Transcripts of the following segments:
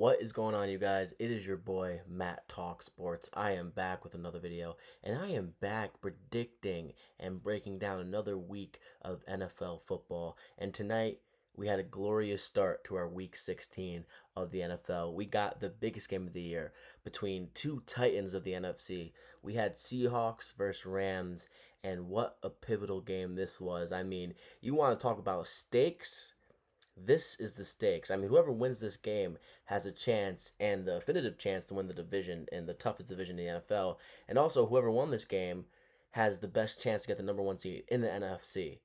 What is going on, you guys? It is your boy Matt Talk Sports. I am back with another video, and I am back predicting and breaking down another week of NFL football. And tonight, we had a glorious start to our week 16 of the NFL. We got the biggest game of the year between two titans of the NFC. We had Seahawks versus Rams, and what a pivotal game this was. I mean, you want to talk about stakes? This is the stakes. I mean, whoever wins this game has a chance and the definitive chance to win the division and the toughest division in the NFL. And also, whoever won this game has the best chance to get the number one seed in the NFC.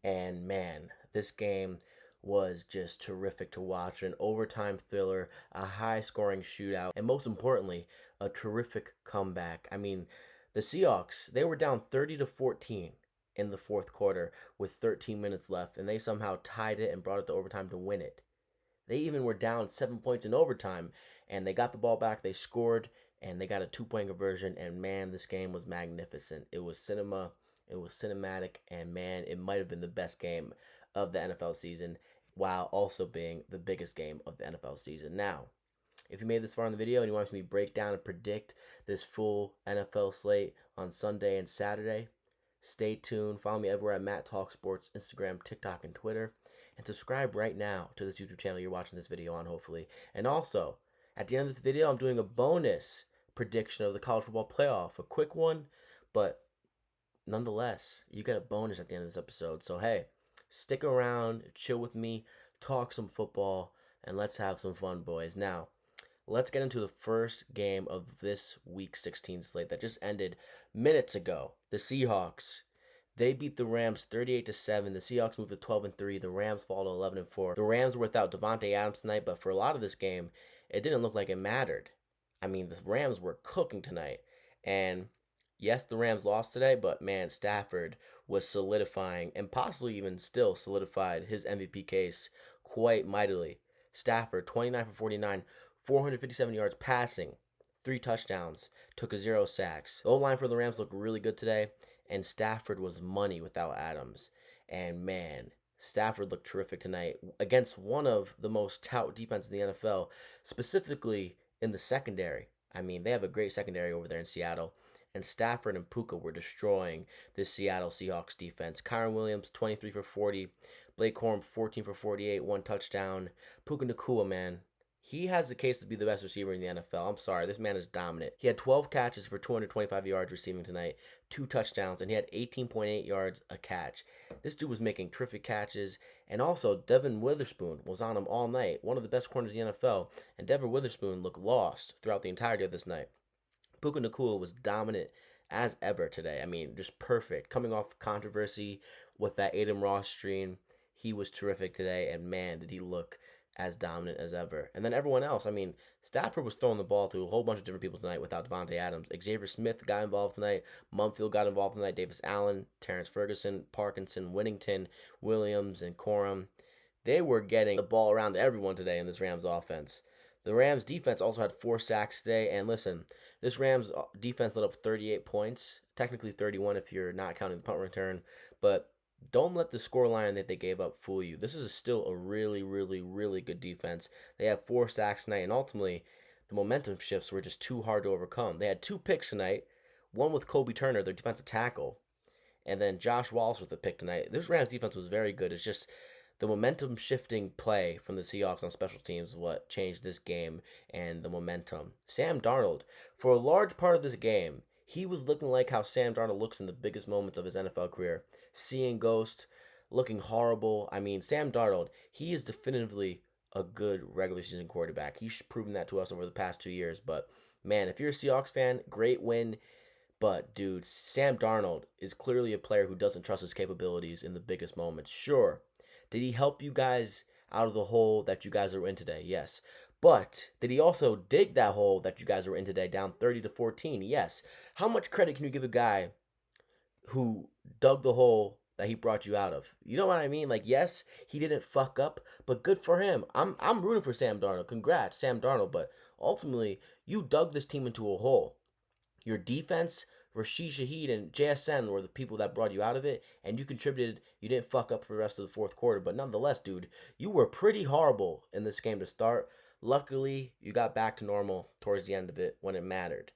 And man, this game was just terrific to watch. An overtime thriller, a high scoring shootout, and most importantly, a terrific comeback. I mean, the Seahawks, they were down 30-14 in the fourth quarter with 13 minutes left, and they somehow tied it and brought it to overtime to win it. They even were down 7 points in overtime, and they got the ball back, they scored, and they got a 2 point conversion, and man, this game was magnificent. It was cinema, it was cinematic, and man, it might have been the best game of the NFL season, while also being the biggest game of the NFL season. Now, if you made this far in the video and you want me to break down and predict this full NFL slate on Sunday and Saturday, stay tuned. Follow me everywhere at Matt Talk Sports, Instagram, TikTok, and Twitter. And subscribe right now to this YouTube channel you're watching this video on, hopefully. And also, at the end of this video, I'm doing a bonus prediction of the college football playoff. A quick one, but nonetheless, you get a bonus at the end of this episode. So, hey, stick around, chill with me, talk some football, and let's have some fun, boys. Now, let's get into the first game of this week 16 slate that just ended minutes ago. The Seahawks, they beat the Rams 38-7. The Seahawks moved to 12-3. The Rams fall to 11-4. The Rams were without Davante Adams tonight, but for a lot of this game, it didn't look like it mattered. I mean, the Rams were cooking tonight. And yes, the Rams lost today, but man, Stafford was solidifying and possibly even still solidified his MVP case quite mightily. Stafford, 29 for 49, 457 yards passing, 3 touchdowns, took a 0 sacks. The O-line for the Rams looked really good today, and Stafford was money without Adams. And man, Stafford looked terrific tonight against one of the most tout defenses in the NFL, specifically in the secondary. I mean, they have a great secondary over there in Seattle, and Stafford and Puka were destroying this Seattle Seahawks defense. Kyren Williams, 23 for 40. Blake Corum, 14 for 48, 1 touchdown. Puka Nacua, man, he has the case to be the best receiver in the NFL. I'm sorry, this man is dominant. He had 12 catches for 225 yards receiving tonight, 2 touchdowns, and he had 18.8 yards a catch. This dude was making terrific catches, and also Devin Witherspoon was on him all night, one of the best corners in the NFL, and Devin Witherspoon looked lost throughout the entirety of this night. Puka Nacua was dominant as ever today. I mean, just perfect. Coming off controversy with that Adam Ross stream, he was terrific today, and man, did he look as dominant as ever. And then everyone else, I mean, Stafford was throwing the ball to a whole bunch of different people tonight without Davante Adams. Xavier Smith got involved tonight. Mumfield got involved tonight. Davis Allen, Terrence Ferguson, Parkinson, Whittington, Williams, and Corum. They were getting the ball around to everyone today in this Rams offense. The Rams defense also had 4 sacks today. And listen, this Rams defense let up 38 points. Technically 31 if you're not counting the punt return. But don't let the scoreline that they gave up fool you. This is still a really, really, really good defense. They have 4 sacks tonight, and ultimately, the momentum shifts were just too hard to overcome. They had 2 picks tonight, one with Kobe Turner, their defensive tackle, and then Josh Wallace with a pick tonight. This Rams defense was very good. It's just the momentum shifting play from the Seahawks on special teams is what changed this game and the momentum. Sam Darnold, for a large part of this game, he was looking like how Sam Darnold looks in the biggest moments of his NFL career. Seeing ghosts, looking horrible. I mean, Sam Darnold, he is definitively a good regular season quarterback. He's proven that to us over the past 2 years. But, man, if you're a Seahawks fan, great win. But, dude, Sam Darnold is clearly a player who doesn't trust his capabilities in the biggest moments. Sure, did he help you guys out of the hole that you guys are in today? Yes. But did he also dig that hole that you guys were in today down 30-14? Yes. How much credit can you give a guy who dug the hole that he brought you out of? You know what I mean? Like, yes, he didn't fuck up, but good for him. I'm rooting for Sam Darnold. Congrats, Sam Darnold. But ultimately, you dug this team into a hole. Your defense, Rashid Shaheed and JSN were the people that brought you out of it, and you contributed. You didn't fuck up for the rest of the fourth quarter, but nonetheless, dude, you were pretty horrible in this game to start. Luckily, you got back to normal towards the end of it when it mattered.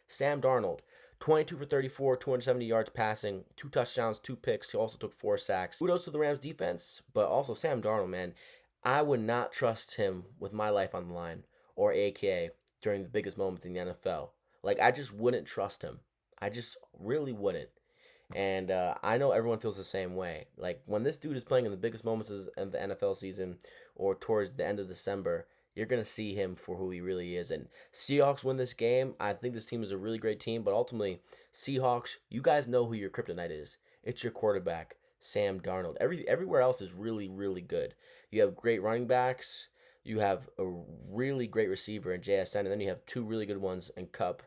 Sam Darnold, 22 for 34, 270 yards passing, 2 touchdowns, 2 picks. He also took 4 sacks. Kudos to the Rams defense, but also Sam Darnold, man. I would not trust him with my life on the line or AKA during the biggest moments in the NFL. Like, I just wouldn't trust him. I just really wouldn't. And I know everyone feels the same way. Like, when this dude is playing in the biggest moments of the NFL season or towards the end of December, you're going to see him for who he really is. And Seahawks win this game. I think this team is a really great team, but ultimately, Seahawks, you guys know who your kryptonite is. It's your quarterback, Sam Darnold. Everywhere else is really, really good. You have great running backs. You have a really great receiver in JSN, and then you have two really good ones in Kupp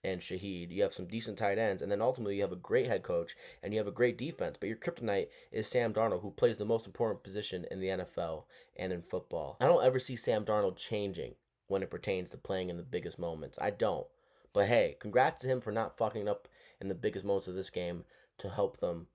and Shaheed. You have some decent tight ends, and then ultimately you have a great head coach and you have a great defense. But your kryptonite is Sam Darnold, who plays the most important position in the NFL and in football. I don't ever see Sam Darnold changing when it pertains to playing in the biggest moments. I don't. But hey, congrats to him for not fucking up in the biggest moments of this game to help them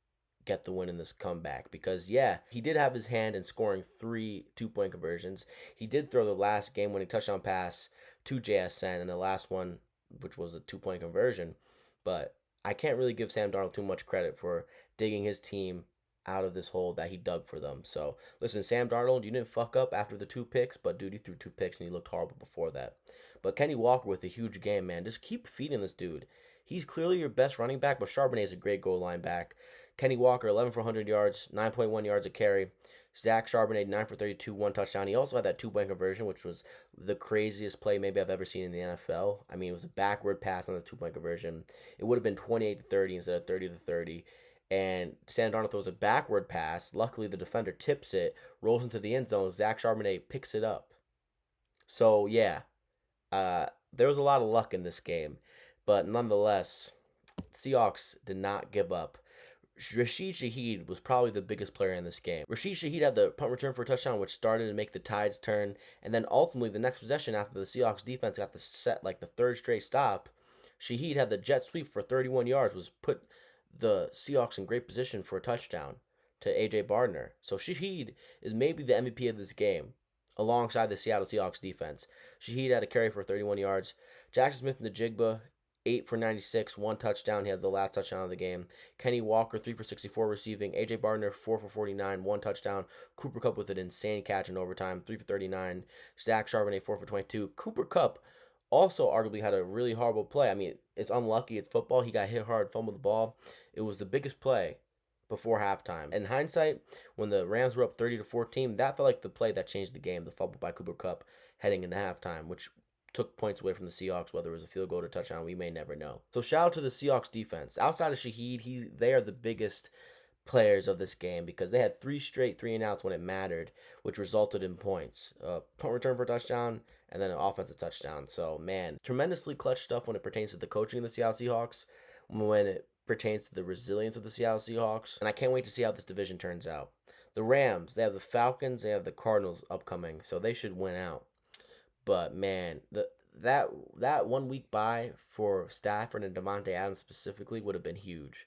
get the win in this comeback. Because yeah, he did have his hand in scoring 3 2-point conversions. He did throw the last game-winning touchdown pass to JSN, and the last one, which was a 2-point conversion. But I can't really give Sam Darnold too much credit for digging his team out of this hole that he dug for them. So listen, Sam Darnold, you didn't fuck up after the 2 picks, but dude, you threw 2 picks and you looked horrible before that. But Kenny Walker with a huge game, man. Just keep feeding this dude. He's clearly your best running back, but Charbonnet is a great goal line back. Kenny Walker, 11 for 100 yards, 9.1 yards a carry. Zach Charbonnet, 9 for 32, 1 touchdown. He also had that 2-point conversion, which was the craziest play maybe I've ever seen in the NFL. I mean, it was a backward pass on the 2-point conversion. It would have been 28-30 instead of 30-30. And Sam Darnold throws a backward pass. Luckily, the defender tips it, rolls into the end zone. Zach Charbonnet picks it up. So, yeah, there was a lot of luck in this game. But nonetheless, Seahawks did not give up. Rashid Shaheed was probably the biggest player in this game. Rashid Shaheed had the punt return for a touchdown, which started to make the tides turn. And then ultimately, the next possession after the Seahawks defense got the set, like the third straight stop, Shaheed had the jet sweep for 31 yards, was put the Seahawks in great position for a touchdown to A.J. Barner. So Shaheed is maybe the MVP of this game, alongside the Seattle Seahawks defense. Shaheed had a carry for 31 yards. Jackson Smith-Njigba, 8 for 96, 1 touchdown. He had the last touchdown of the game. Kenny Walker, 3 for 64 receiving. A.J. Barner, 4 for 49, 1 touchdown. Cooper Kupp with an insane catch in overtime, 3 for 39. Zach Charbonnet, 4 for 22. Cooper Kupp also arguably had a really horrible play. I mean, it's unlucky. It's football. He got hit hard, fumbled the ball. It was the biggest play before halftime. In hindsight, when the Rams were up 30-14, that felt like the play that changed the game, the fumble by Cooper Kupp heading into halftime, which took points away from the Seahawks, whether it was a field goal or touchdown, we may never know. So shout out to the Seahawks defense. Outside of Shaheed, they are the biggest players of this game because they had 3 straight 3-and-outs when it mattered, which resulted in points. Punt return for a touchdown, and then an offensive touchdown. So, man, tremendously clutch stuff when it pertains to the coaching of the Seattle Seahawks, when it pertains to the resilience of the Seattle Seahawks, and I can't wait to see how this division turns out. The Rams, they have the Falcons, they have the Cardinals upcoming, so they should win out. But man, that 1 week bye for Stafford and Davante Adams specifically would have been huge.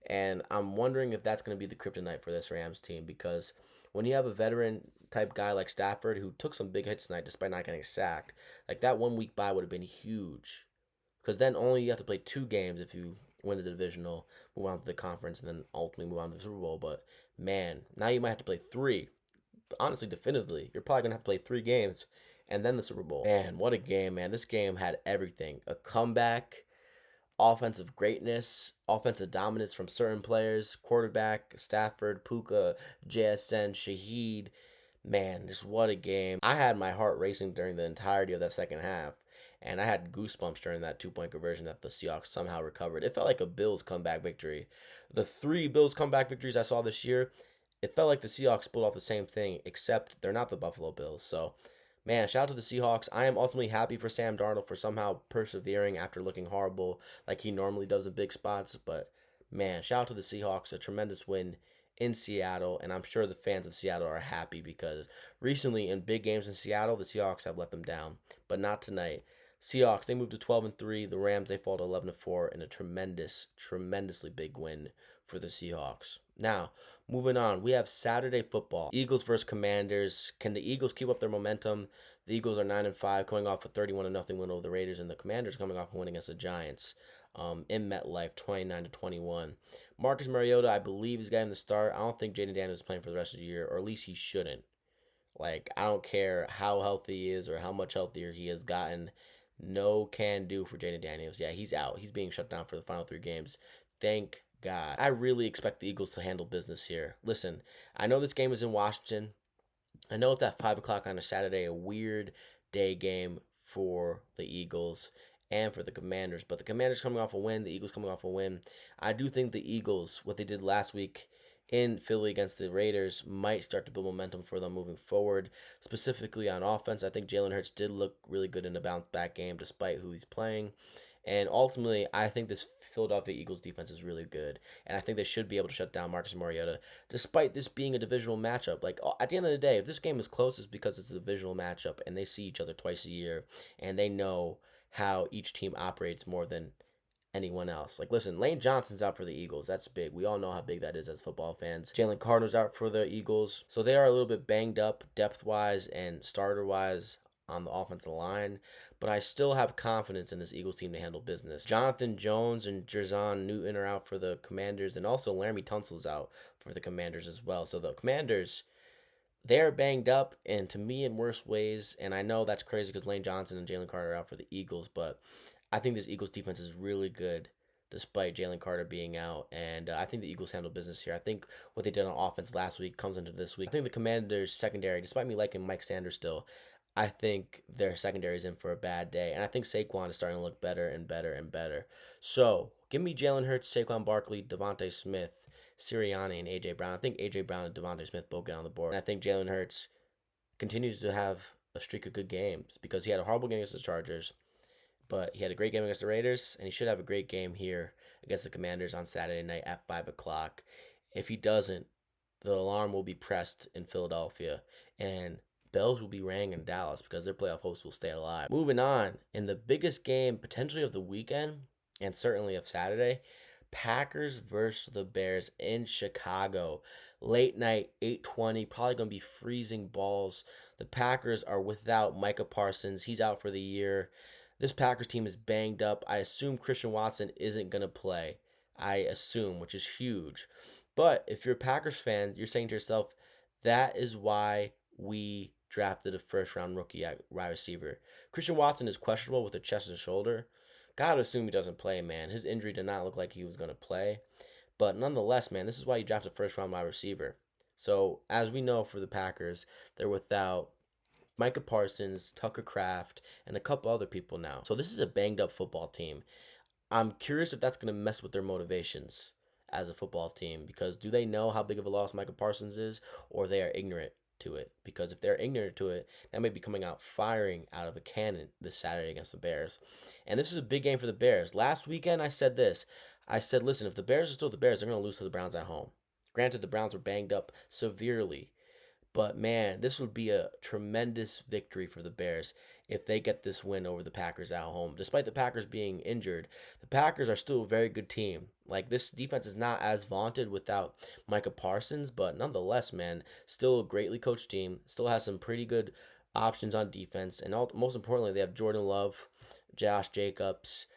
And I'm wondering if that's going to be the kryptonite for this Rams team, because when you have a veteran type guy like Stafford who took some big hits tonight despite not getting sacked, like that 1 week bye would have been huge. Because then only you have to play 2 games if you win the divisional, move on to the conference, and then ultimately move on to the Super Bowl. But man, now you might have to play 3. Honestly, definitively, you're probably going to have to play 3 games and then the Super Bowl. Man, what a game, man. This game had everything. A comeback, offensive greatness, offensive dominance from certain players, quarterback, Stafford, Puka, JSN, Shaheed. Man, just what a game. I had my heart racing during the entirety of that second half, and I had goosebumps during that 2-point conversion that the Seahawks somehow recovered. It felt like a Bills comeback victory. The 3 Bills comeback victories I saw this year, it felt like the Seahawks pulled off the same thing, except they're not the Buffalo Bills. So, man, shout out to the Seahawks. I am ultimately happy for Sam Darnold for somehow persevering after looking horrible like he normally does in big spots. But, man, shout out to the Seahawks. A tremendous win in Seattle. And I'm sure the fans of Seattle are happy because recently in big games in Seattle, the Seahawks have let them down. But not tonight. Seahawks, they moved to 12-3. The Rams, they fall to 11-4 in a tremendously big win for the Seahawks. Now, moving on, we have Saturday football. Eagles versus Commanders. Can the Eagles keep up their momentum? The Eagles are 9-5, coming off a 31-0 win over the Raiders, and the Commanders coming off a win against the Giants in MetLife, 29-21. Marcus Mariota, I believe, is getting the start. I don't think Jaden Daniels is playing for the rest of the year, or at least he shouldn't. Like, I don't care how healthy he is or how much healthier he has gotten. No can do for Jaden Daniels. Yeah, he's out. He's being shut down for the final 3 games. Thank God. I really expect the Eagles to handle business here. Listen, I know this game is in Washington. I know it's at 5 o'clock on a Saturday, a weird day game for the Eagles and for the Commanders. But the Commanders coming off a win, the Eagles coming off a win. I do think the Eagles, what they did last week in Philly against the Raiders, might start to build momentum for them moving forward. Specifically on offense, I think Jalen Hurts did look really good in a bounce back game despite who he's playing. And ultimately, I think this Philadelphia Eagles defense is really good. And I think they should be able to shut down Marcus Mariota, despite this being a divisional matchup. Like, at the end of the day, if this game is close, it's because it's a divisional matchup and they see each other twice a year and they know how each team operates more than anyone else. Like, listen, Lane Johnson's out for the Eagles. That's big. We all know how big that is as football fans. Jalen Carter's out for the Eagles. So they are a little bit banged up depth-wise and starter-wise on the offensive line, but I still have confidence in this Eagles team to handle business. Jonathan Jones and Jerzon Newton are out for the Commanders, and also Laramie Tunsil's out for the Commanders as well. So the Commanders, they're banged up, and to me in worse ways, and I know that's crazy because Lane Johnson and Jalen Carter are out for the Eagles, but I think this Eagles defense is really good despite Jalen Carter being out, and I think the Eagles handle business here. I think what they did on offense last week comes into this week. I think the Commanders' secondary, despite me liking Mike Sanders still, I think their secondary is in for a bad day. And I think Saquon is starting to look better and better and better. So, give me Jalen Hurts, Saquon Barkley, Devontae Smith, Sirianni, and A.J. Brown. I think A.J. Brown and Devontae Smith both get on the board. And I think Jalen Hurts continues to have a streak of good games because he had a horrible game against the Chargers, but he had a great game against the Raiders, and he should have a great game here against the Commanders on Saturday night at 5 o'clock. If he doesn't, the alarm will be pressed in Philadelphia, and bells will be rang in Dallas because their playoff hopes will stay alive. Moving on, in the biggest game potentially of the weekend and certainly of Saturday, Packers versus the Bears in Chicago. Late night, 8:20, probably going to be freezing balls. The Packers are without Micah Parsons. He's out for the year. This Packers team is banged up. I assume Christian Watson isn't going to play. I assume, which is huge. But if you're a Packers fan, you're saying to yourself, that is why we drafted a first-round rookie at wide receiver. Christian Watson is questionable with a chest and shoulder. Gotta assume he doesn't play, man. His injury did not look like he was going to play. But nonetheless, man, this is why you drafted a first-round wide receiver. So, as we know for the Packers, they're without Micah Parsons, Tucker Kraft, and a couple other people now. So this is a banged-up football team. I'm curious if that's going to mess with their motivations as a football team, because do they know how big of a loss Micah Parsons is, or they are ignorant to it? Because if they're ignorant to it, that may be coming out firing out of a cannon this Saturday against the Bears. And this is a big game for the Bears. Last weekend I said this. I said, listen, if the Bears are still the Bears, they're going to lose to the Browns at home. Granted, the Browns were banged up severely, but man, this would be a tremendous victory for the Bears if they get this win over the Packers at home. Despite the Packers being injured, the Packers are still a very good team. Like, this defense is not as vaunted without Micah Parsons, but nonetheless, man, still a greatly coached team. Still has some pretty good options on defense. And most importantly, they have Jordan Love, Josh Jacobs,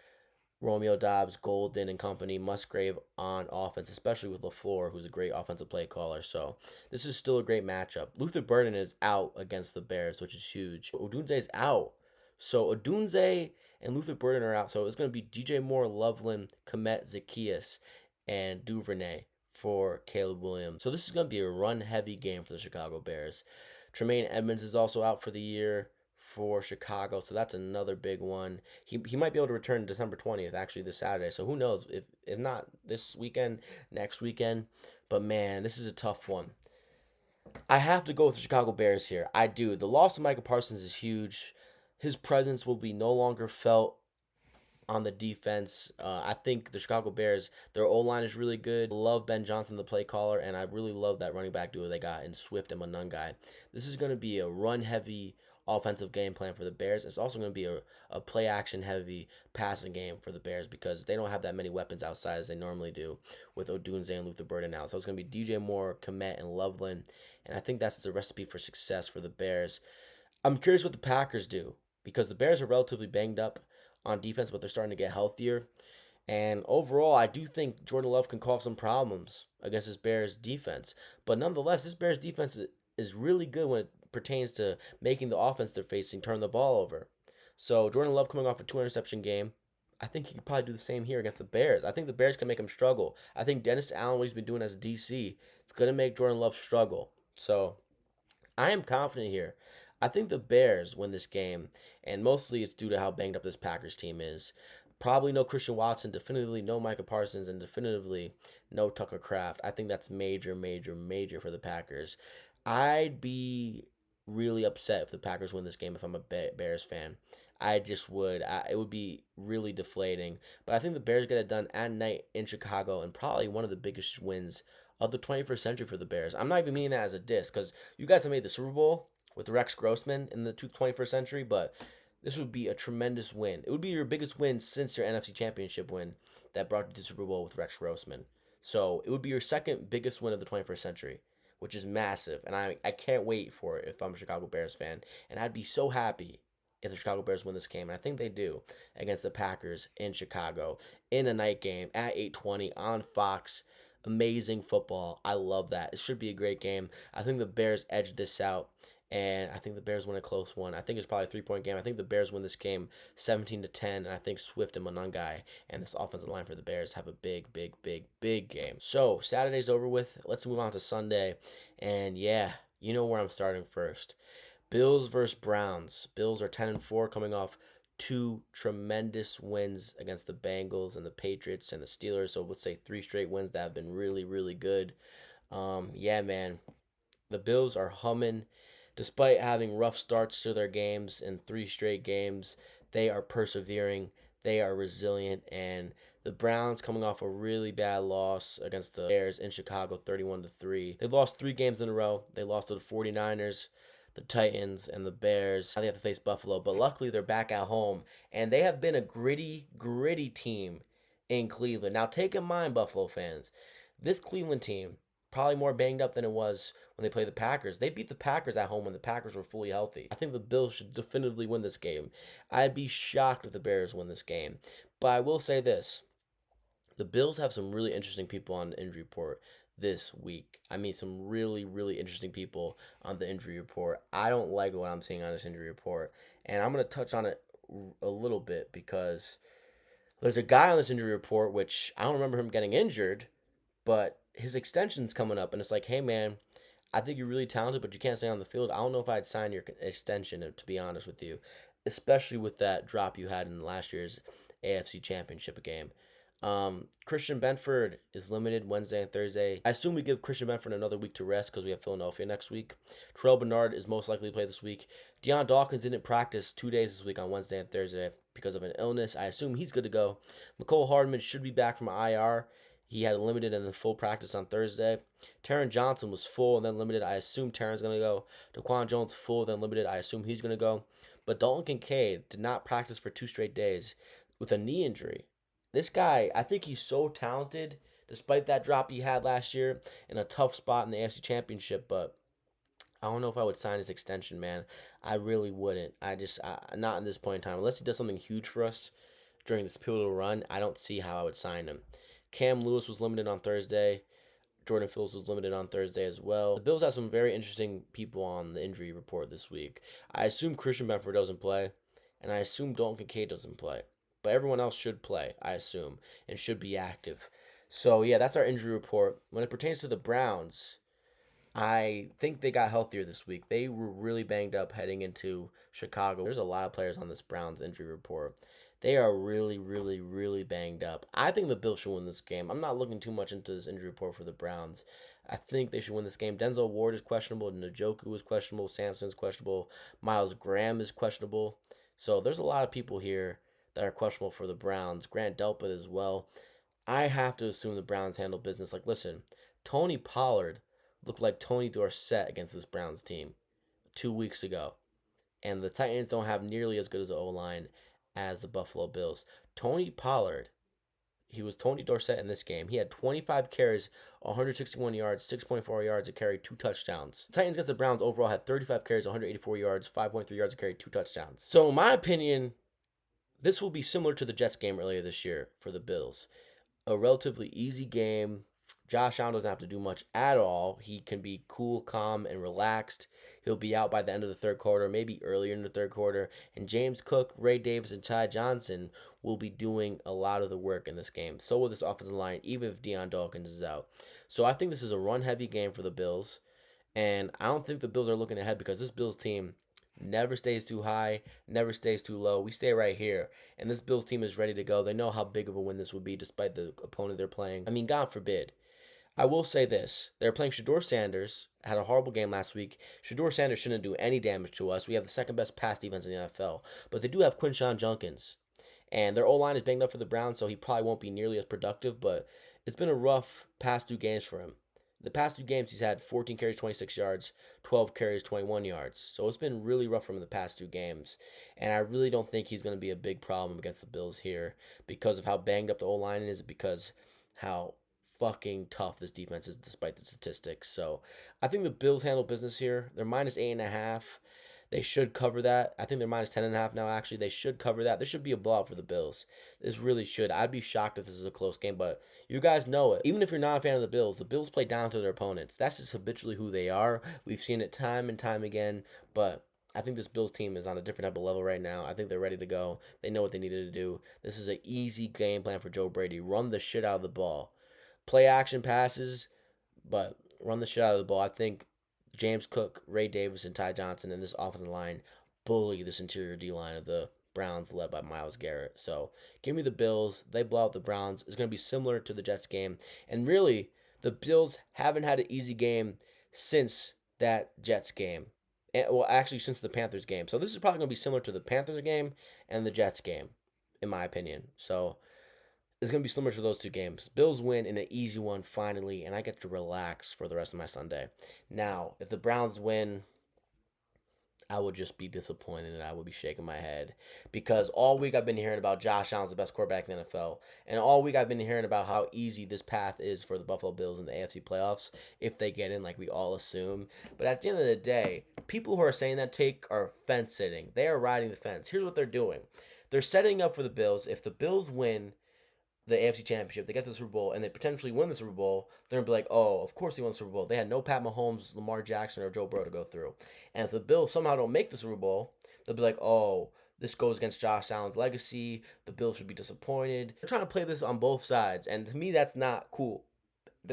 Romeo Dobbs, Golden, and company, Musgrave on offense, especially with LaFleur, who's a great offensive play caller. So this is still a great matchup. Luther Burden is out against the Bears, which is huge. Odunze is out. So Odunze and Luther Burden are out. So it's going to be DJ Moore, Loveland, Komet, Zacchaeus, and Duvernay for Caleb Williams. So this is going to be a run-heavy game for the Chicago Bears. Tremaine Edmonds is also out for the year for Chicago, so that's another big one. He might be able to return December 20th, actually this Saturday, so who knows, if not this weekend, next weekend. But man, this is a tough one. I have to go with the Chicago Bears here. I do. The loss of Micah Parsons is huge. His presence will be no longer felt on the defense. I think the Chicago Bears, their O-line is really good. I love Ben Johnson, the play caller, and I really love that running back duo they got in Swift and Monungai. This is going to be a run-heavy offensive game plan for the Bears. It's also going to be a play action heavy passing game for the Bears because they don't have that many weapons outside as they normally do with Odunze and Luther Burden now. So it's going to be DJ Moore, Komet, and Loveland. And I think that's the recipe for success for the Bears. I'm curious what the Packers do because the Bears are relatively banged up on defense, but they're starting to get healthier. And overall, I do think Jordan Love can cause some problems against this Bears defense. But nonetheless, this Bears defense is really good when it pertains to making the offense they're facing turn the ball over. So Jordan Love coming off a 2 interception game, I think he could probably do the same here against the Bears. I think the Bears can make him struggle. I think Dennis Allen, what he's been doing as a DC, it's going to make Jordan Love struggle. So I am confident here. I think the Bears win this game, and mostly it's due to how banged up this Packers team is. Probably no Christian Watson, definitively no Micah Parsons, and definitively no Tucker Kraft. I think that's major, major, major for the Packers. I'd be really upset if the Packers win this game if I'm a Bears fan. I just would. It would be really deflating. But I think the Bears get it done at night in Chicago and probably one of the biggest wins of the 21st century for the Bears. I'm not even meaning that as a diss because you guys have made the Super Bowl with Rex Grossman in the 21st century, but this would be a tremendous win. It would be your biggest win since your NFC Championship win that brought you to the Super Bowl with Rex Grossman. So it would be your second biggest win of the 21st century, which is massive. And I can't wait for it if I'm a Chicago Bears fan. And I'd be so happy if the Chicago Bears win this game. And I think they do against the Packers in Chicago in a night game at 8:20 on Fox. Amazing football. I love that. It should be a great game. I think the Bears edge this out. And I think the Bears win a close one. I think it's probably a 3-point game. I think the Bears win this game 17-10. And I think Swift and Monangai and this offensive line for the Bears have a big, big, big, big game. So Saturday's over with. Let's move on to Sunday. And yeah, you know where I'm starting first. Bills versus Browns. Bills are 10-4 coming off two tremendous wins against the Bengals and the Patriots and the Steelers. So let's say 3 straight wins that have been really, really good. Yeah, man. The Bills are humming. Despite having rough starts to their games in 3 straight games, they are persevering. They are resilient. And the Browns coming off a really bad loss against the Bears in Chicago, 31-3. They lost 3 games in a row. They lost to the 49ers, the Titans, and the Bears. Now they have to face Buffalo, but luckily they're back at home. And they have been a gritty, gritty team in Cleveland. Now take in mind, Buffalo fans, this Cleveland team, probably more banged up than it was when they played the Packers. They beat the Packers at home when the Packers were fully healthy. I think the Bills should definitively win this game. I'd be shocked if the Bears win this game. But I will say this. The Bills have some really interesting people on the injury report this week. I mean, some really, really interesting people on the injury report. I don't like what I'm seeing on this injury report. And I'm going to touch on it a little bit because there's a guy on this injury report, which I don't remember him getting injured, but his extension's coming up, and it's like, hey, man, I think you're really talented, but you can't stay on the field. I don't know if I'd sign your extension, to be honest with you, especially with that drop you had in last year's AFC Championship game. Christian Benford is limited Wednesday and Thursday. I assume we give Christian Benford another week to rest because we have Philadelphia next week. Terrell Bernard is most likely to play this week. Deion Dawkins didn't practice 2 days this week on Wednesday and Thursday because of an illness. I assume he's good to go. McCole Hardman should be back from IR. He had a limited and then full practice on Thursday. Taron Johnson was full and then limited. I assume Taron's going to go. Daquan Jones full, then limited. I assume he's going to go. But Dalton Kincaid did not practice for 2 straight days with a knee injury. This guy, I think he's so talented, despite that drop he had last year in a tough spot in the AFC Championship. But I don't know if I would sign his extension, man. I really wouldn't. Not in this point in time. Unless he does something huge for us during this pivotal run, I don't see how I would sign him. Cam Lewis was limited on Thursday. Jordan Phillips was limited on Thursday as well. The Bills have some very interesting people on the injury report this week. I assume Christian Benford doesn't play, and I assume Dalton Kincaid doesn't play. But everyone else should play, I assume, and should be active. So, yeah, that's our injury report. When it pertains to the Browns, I think they got healthier this week. They were really banged up heading into Chicago. There's a lot of players on this Browns injury report. They are really, really, really banged up. I think the Bills should win this game. I'm not looking too much into this injury report for the Browns. I think they should win this game. Denzel Ward is questionable. Njoku is questionable. Sampson's questionable. Miles Graham is questionable. So there's a lot of people here that are questionable for the Browns. Grant Delpit as well. I have to assume the Browns handle business. Like, listen, Tony Pollard looked like Tony Dorsett against this Browns team 2 weeks ago. And the Titans don't have nearly as good as an O-line as the Buffalo Bills. Tony Pollard, he was Tony Dorsett in this game. He had 25 carries, 161 yards, 6.4 yards a carry, 2 touchdowns. The Titans against the Browns overall had 35 carries, 184 yards, 5.3 yards a carry, 2 touchdowns. So in my opinion, this will be similar to the Jets game earlier this year for the Bills. A relatively easy game. Josh Allen doesn't have to do much at all. He can be cool, calm, and relaxed. He'll be out by the end of the third quarter, maybe earlier in the third quarter. And James Cook, Ray Davis, and Ty Johnson will be doing a lot of the work in this game. So will this offensive line, even if Deion Dawkins is out. So I think this is a run-heavy game for the Bills. And I don't think the Bills are looking ahead because this Bills team never stays too high, never stays too low. We stay right here. And this Bills team is ready to go. They know how big of a win this would be despite the opponent they're playing. I mean, God forbid. I will say this. They're playing Shedeur Sanders. Had a horrible game last week. Shedeur Sanders shouldn't do any damage to us. We have the second best pass defense in the NFL. But they do have Quinshon Judkins. And their O-line is banged up for the Browns, so he probably won't be nearly as productive. But it's been a rough past 2 games for him. The past 2 games, he's had 14 carries, 26 yards, 12 carries, 21 yards. So it's been really rough for him in the past 2 games. And I really don't think he's going to be a big problem against the Bills here because of how banged up the O-line is, because how fucking tough this defense is despite the statistics. So I think the Bills handle business here. They're minus 8.5. They should cover that. I think they're minus 10.5 now, actually. They should cover that. This should be a blowout for the Bills. This really should. I'd be shocked if this is a close game, but you guys know it. Even if you're not a fan of the Bills play down to their opponents. That's just habitually who they are. We've seen it time and time again, but I think this Bills team is on a different type of level right now. I think they're ready to go. They know what they needed to do. This is an easy game plan for Joe Brady. Run the shit out of the ball. Play action passes, but run the shit out of the ball. I think James Cook, Ray Davis, and Ty Johnson in this offensive line bully this interior D line of the Browns led by Myles Garrett. So give me the Bills. They blow out the Browns. It's going to be similar to the Jets game. And really, the Bills haven't had an easy game since that Jets game. Well, actually, since the Panthers game. So this is probably going to be similar to the Panthers game and the Jets game, in my opinion. So it's going to be similar to those 2 games. Bills win in an easy one finally, and I get to relax for the rest of my Sunday. Now, if the Browns win, I would just be disappointed and I would be shaking my head because all week I've been hearing about Josh Allen's the best quarterback in the NFL, and all week I've been hearing about how easy this path is for the Buffalo Bills in the AFC playoffs if they get in, like we all assume. But at the end of the day, people who are saying that take are fence sitting. They are riding the fence. Here's what they're doing. They're setting up for the Bills. If the Bills win the AFC Championship, they get to the Super Bowl, and they potentially win the Super Bowl, they're going to be like, oh, of course they won the Super Bowl. They had no Pat Mahomes, Lamar Jackson, or Joe Burrow to go through. And if the Bills somehow don't make the Super Bowl, they'll be like, oh, this goes against Josh Allen's legacy. The Bills should be disappointed. They're trying to play this on both sides, and to me, that's not cool.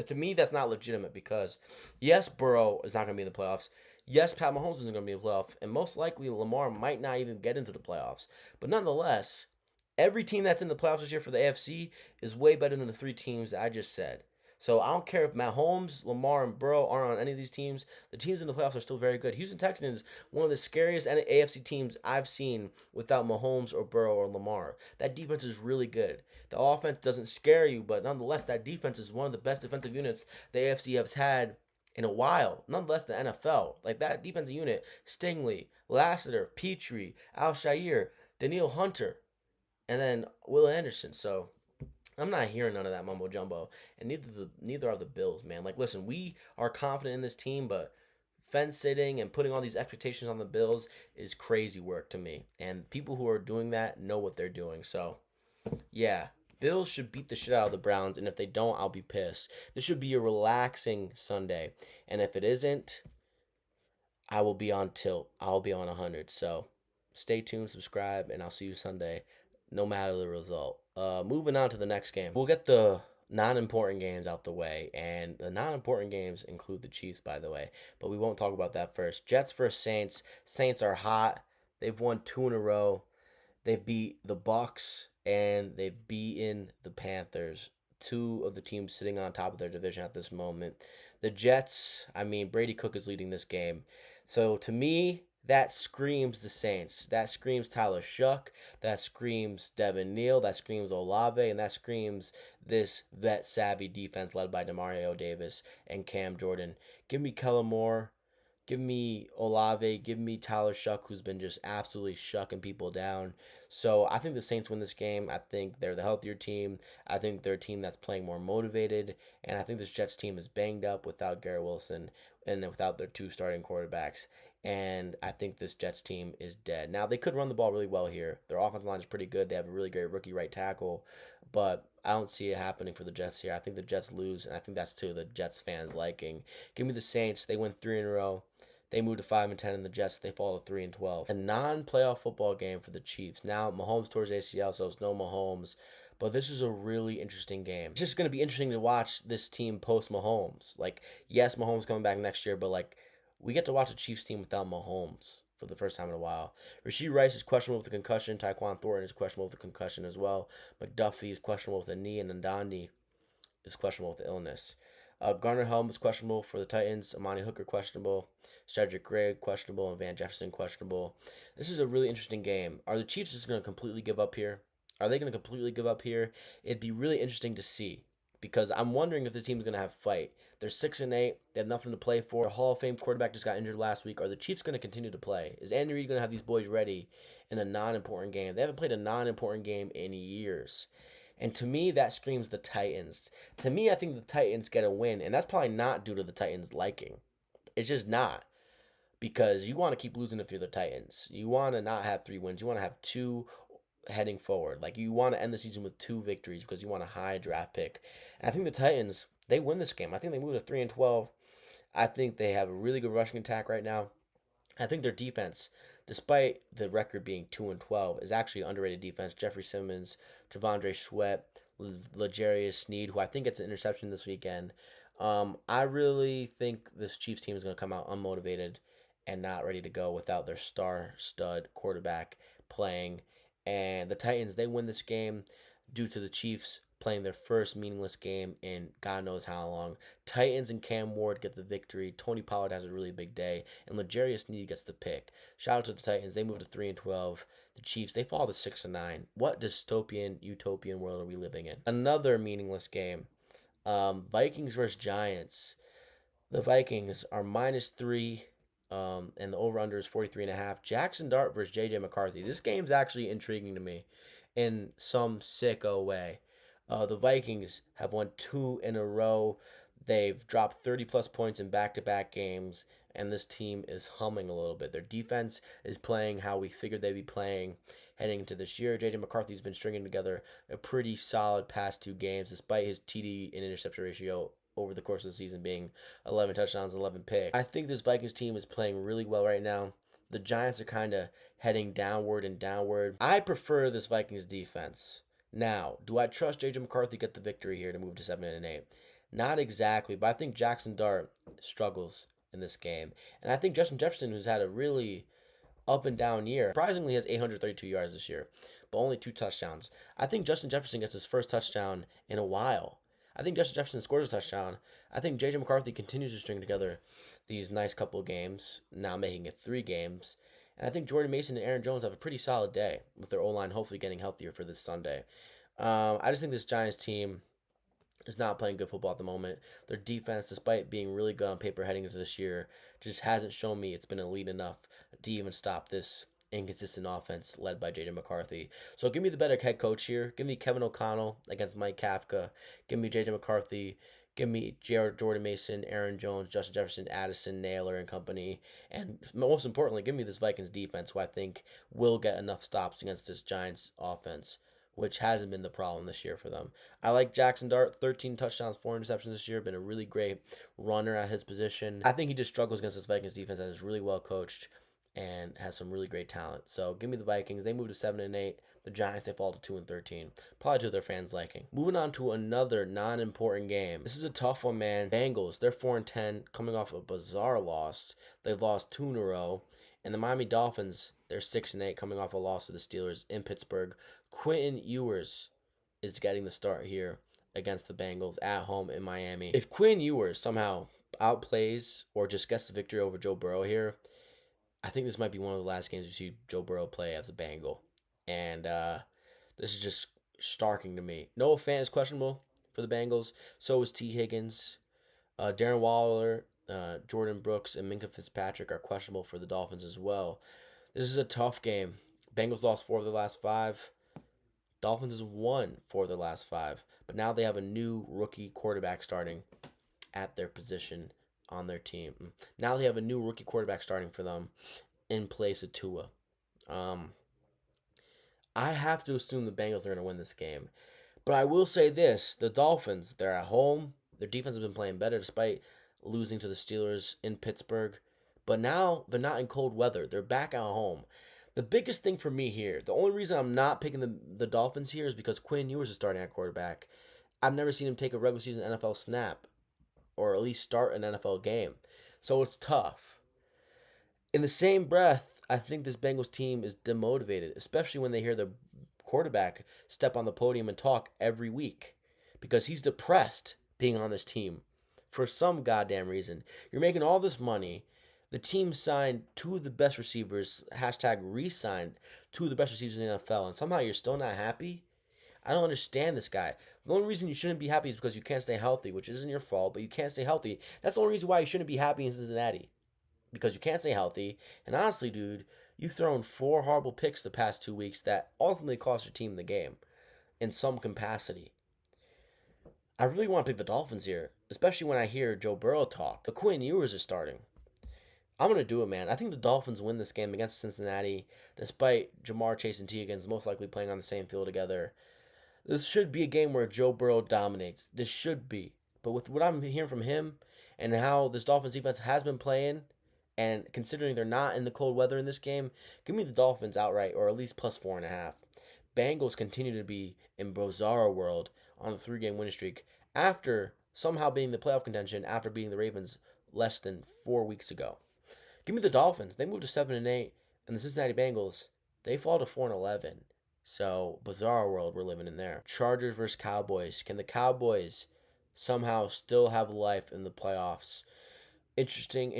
To me, that's not legitimate because, yes, Burrow is not going to be in the playoffs. Yes, Pat Mahomes isn't going to be in the playoffs, and most likely Lamar might not even get into the playoffs. But nonetheless, every team that's in the playoffs this year for the AFC is way better than the 3 teams that I just said. So I don't care if Mahomes, Lamar, and Burrow aren't on any of these teams. The teams in the playoffs are still very good. Houston Texans, one of the scariest AFC teams I've seen without Mahomes or Burrow or Lamar. That defense is really good. The offense doesn't scare you, but nonetheless, that defense is one of the best defensive units the AFC has had in a while. Nonetheless, the NFL. Like that defensive unit, Stingley, Lassiter, Petrie, Al-Shaair, Danielle Hunter, and then Will Anderson. So I'm not hearing none of that mumbo jumbo, and neither are the Bills, man. Like, listen, we are confident in this team, but fence sitting and putting all these expectations on the Bills is crazy work to me. And people who are doing that know what they're doing. So, yeah, Bills should beat the shit out of the Browns, and if they don't, I'll be pissed. This should be a relaxing Sunday, and if it isn't, I will be on tilt. I'll be on 100. So, stay tuned, subscribe, and I'll see you Sunday, no matter the result. Moving on to the next game. We'll get the non-important games out the way, and the non-important games include the Chiefs, by the way, but we won't talk about that first. Jets versus Saints. Saints are hot. They've won 2 in a row. They beat the Bucks, and they've beaten the Panthers, 2 of the teams sitting on top of their division at this moment. The Jets, I mean, Brady Cook is leading this game. So to me, that screams the Saints. That screams Tyler Shuck. That screams Devin Neal. That screams Olave. And that screams this vet-savvy defense led by Demario Davis and Cam Jordan. Give me Kellen Moore, Give me Olave. Give me Tyler Shuck, who's been just absolutely shucking people down. So I think the Saints win this game. I think they're the healthier team. I think they're a team that's playing more motivated. And I think this Jets team is banged up without Garrett Wilson and without their two starting quarterbacks. And I think this Jets team is dead. Now, they could run the ball really well here. Their offensive line is pretty good. They have a really great rookie right tackle. But I don't see it happening for the Jets here. I think the Jets lose, and I think that's to the Jets fans' liking. Give me the Saints. They win 3 in a row. They move to 5-10, and the Jets they fall to 3-12. A non-playoff football game for the Chiefs. Now Mahomes towards ACL, so it's no Mahomes. But this is a really interesting game. It's just going to be interesting to watch this team post Mahomes. Like, yes, Mahomes coming back next year, but like we get to watch a Chiefs team without Mahomes for the first time in a while. Rashee Rice is questionable with a concussion. Tyquan Thornton is questionable with a concussion as well. McDuffie is questionable with a knee, and Ndandi is questionable with illness. Garner Helm is questionable for the Titans. Amani Hooker questionable. Cedric Gray questionable, and Van Jefferson questionable. This is a really interesting game. Are the Chiefs just going to completely give up here? Are they going to completely give up here? It'd be really interesting to see because I'm wondering if this team's going to have fight. They're 6-8. They have nothing to play for. Their Hall of Fame quarterback just got injured last week. Are the Chiefs going to continue to play? Is Andy Reid going to have these boys ready in a non-important game? They haven't played a non-important game in years. And to me, that screams the Titans. To me, I think the Titans get a win, and that's probably not due to the Titans' liking. It's just not. Because you want to keep losing if you're the Titans. You want to not have 3 wins. You want to have 2 heading forward. Like, you want to end the season with 2 victories because you want a high draft pick. And I think the Titans, they win this game. I think they move to 3-12. I think they have a really good rushing attack right now. I think their defense, despite the record being 2-12, is actually underrated defense. Jeffrey Simmons, Javondre Sweat, L'Jarius Sneed, who I think gets an interception this weekend. I really think this Chiefs team is going to come out unmotivated and not ready to go without their star stud quarterback playing. And the Titans, they win this game due to the Chiefs playing their first meaningless game in God knows how long. Titans and Cam Ward get the victory. Tony Pollard has a really big day, and L'Jarius Sneed gets the pick. Shout out to the Titans. They move to 3-12. The Chiefs, they fall to 6-9. What dystopian, utopian world are we living in? Another meaningless game. Vikings versus Giants. The Vikings are -3. And the over-under is 43.5. Jackson Dart versus J.J. McCarthy. This game's actually intriguing to me in some sicko way. The Vikings have won 2 in a row. They've dropped 30-plus points in back-to-back games, and this team is humming a little bit. Their defense is playing how we figured they'd be playing heading into this year. J.J. McCarthy's been stringing together a pretty solid past 2 games, despite his TD and interception ratio over the course of the season being 11 touchdowns, 11 picks. I think this Vikings team is playing really well right now. The Giants are kind of heading downward and downward. I prefer this Vikings defense. Now, do I trust J.J. McCarthy to get the victory here to move to 7-8? Not exactly, but I think Jackson Dart struggles in this game. And I think Justin Jefferson, who's had a really up and down year, surprisingly has 832 yards this year, but only 2 touchdowns. I think Justin Jefferson gets his first touchdown in a while. I think Justin Jefferson scores a touchdown. I think J.J. McCarthy continues to string together these nice couple of games, now making it 3 games. And I think Jordan Mason and Aaron Jones have a pretty solid day with their O-line hopefully getting healthier for this Sunday. I just think this Giants team is not playing good football at the moment. Their defense, despite being really good on paper heading into this year, just hasn't shown me it's been elite enough to even stop this inconsistent offense led by J.J. McCarthy. So give me the better head coach here. Give me Kevin O'Connell against Mike Kafka. Give me J.J. McCarthy. Give me Jordan Mason, Aaron Jones, Justin Jefferson, Addison, Naylor, and company. And most importantly, give me this Vikings defense, who I think will get enough stops against this Giants offense, which hasn't been the problem this year for them. I like Jackson Dart, 13 touchdowns, 4 interceptions this year. Been a really great runner at his position. I think he just struggles against this Vikings defense that is really well coached and has some really great talent. So give me the Vikings. They move to 7-8. The Giants, they fall to 2-13. Probably to their fans' liking. Moving on to another non-important game. This is a tough one, man. Bengals, they're 4-10, coming off a bizarre loss. They've lost 2 in a row. And the Miami Dolphins, they're 6-8, coming off a loss to the Steelers in Pittsburgh. Quentin Ewers is getting the start here against the Bengals at home in Miami. If Quinn Ewers somehow outplays or just gets the victory over Joe Burrow here, I think this might be one of the last games we see Joe Burrow play as a Bengal. And this is just starking to me. Noah Fant is questionable for the Bengals. So is T. Higgins. Darren Waller Jordan Brooks and Minka Fitzpatrick are questionable for the Dolphins as well. This is a tough game. Bengals lost 4 of their last 5. Dolphins has won 4 of their last 5. But now they have a new rookie quarterback starting at their position on their team. Now they have a new rookie quarterback starting for them in place of Tua. I have to assume the Bengals are going to win this game. But I will say this, the Dolphins, they're at home. Their defense has been playing better despite losing to the Steelers in Pittsburgh. But now they're not in cold weather. They're back at home. The biggest thing for me here, the only reason I'm not picking the Dolphins here is because Quinn Ewers is starting at quarterback. I've never seen him take a regular season NFL snap or at least start an NFL game. So it's tough. In the same breath, I think this Bengals team is demotivated, especially when they hear the quarterback step on the podium and talk every week because he's depressed being on this team for some goddamn reason. You're making all this money. The team signed 2 of the best receivers, hashtag re-signed 2 of the best receivers in the NFL, and somehow you're still not happy? I don't understand this guy. The only reason you shouldn't be happy is because you can't stay healthy, which isn't your fault, but you can't stay healthy. That's the only reason why you shouldn't be happy in Cincinnati. Because you can't stay healthy. And honestly, dude, you've thrown 4 horrible picks the past 2 weeks that ultimately cost your team the game in some capacity. I really want to pick the Dolphins here, especially when I hear Joe Burrow talk. The Quinn Ewers are starting. I'm going to do it, man. I think the Dolphins win this game against Cincinnati, despite Jamar Chase and T. Higgins most likely playing on the same field together. This should be a game where Joe Burrow dominates. This should be. But with what I'm hearing from him and how this Dolphins defense has been playing, and considering they're not in the cold weather in this game, give me the Dolphins outright, or at least plus 4.5. Bengals continue to be in Bizarro world on a 3-game winning streak after somehow being the playoff contention after beating the Ravens less than 4 weeks ago. Give me the Dolphins. They moved to 7-8, and the Cincinnati Bengals, they fall to 4-11. So, bizarre world we're living in there. Chargers versus Cowboys. Can the Cowboys somehow still have life in the playoffs? Interesting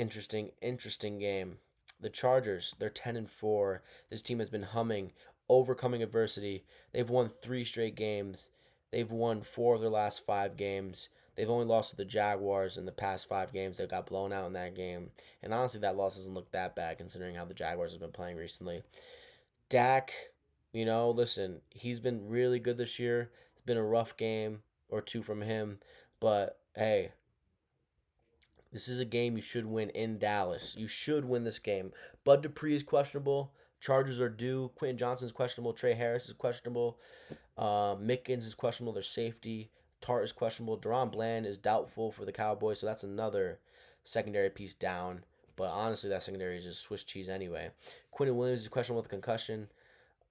game. The Chargers, they're 10-4. This team has been humming, overcoming adversity. They've won 3 straight games. They've won 4 of their last 5 games. They've only lost to the Jaguars in the past 5 games. They got blown out in that game. And honestly, that loss doesn't look that bad considering how the Jaguars have been playing recently. Dak, listen, he's been really good this year. It's been a rough game or 2 from him. But, hey, this is a game you should win in Dallas. You should win this game. Bud Dupree is questionable. Chargers are due. Quentin Johnson's questionable. Trey Harris is questionable. Mickens is questionable. Their safety. Tart is questionable. Deron Bland is doubtful for the Cowboys, so that's another secondary piece down. But honestly, that secondary is just Swiss cheese anyway. Quentin Williams is questionable with a concussion.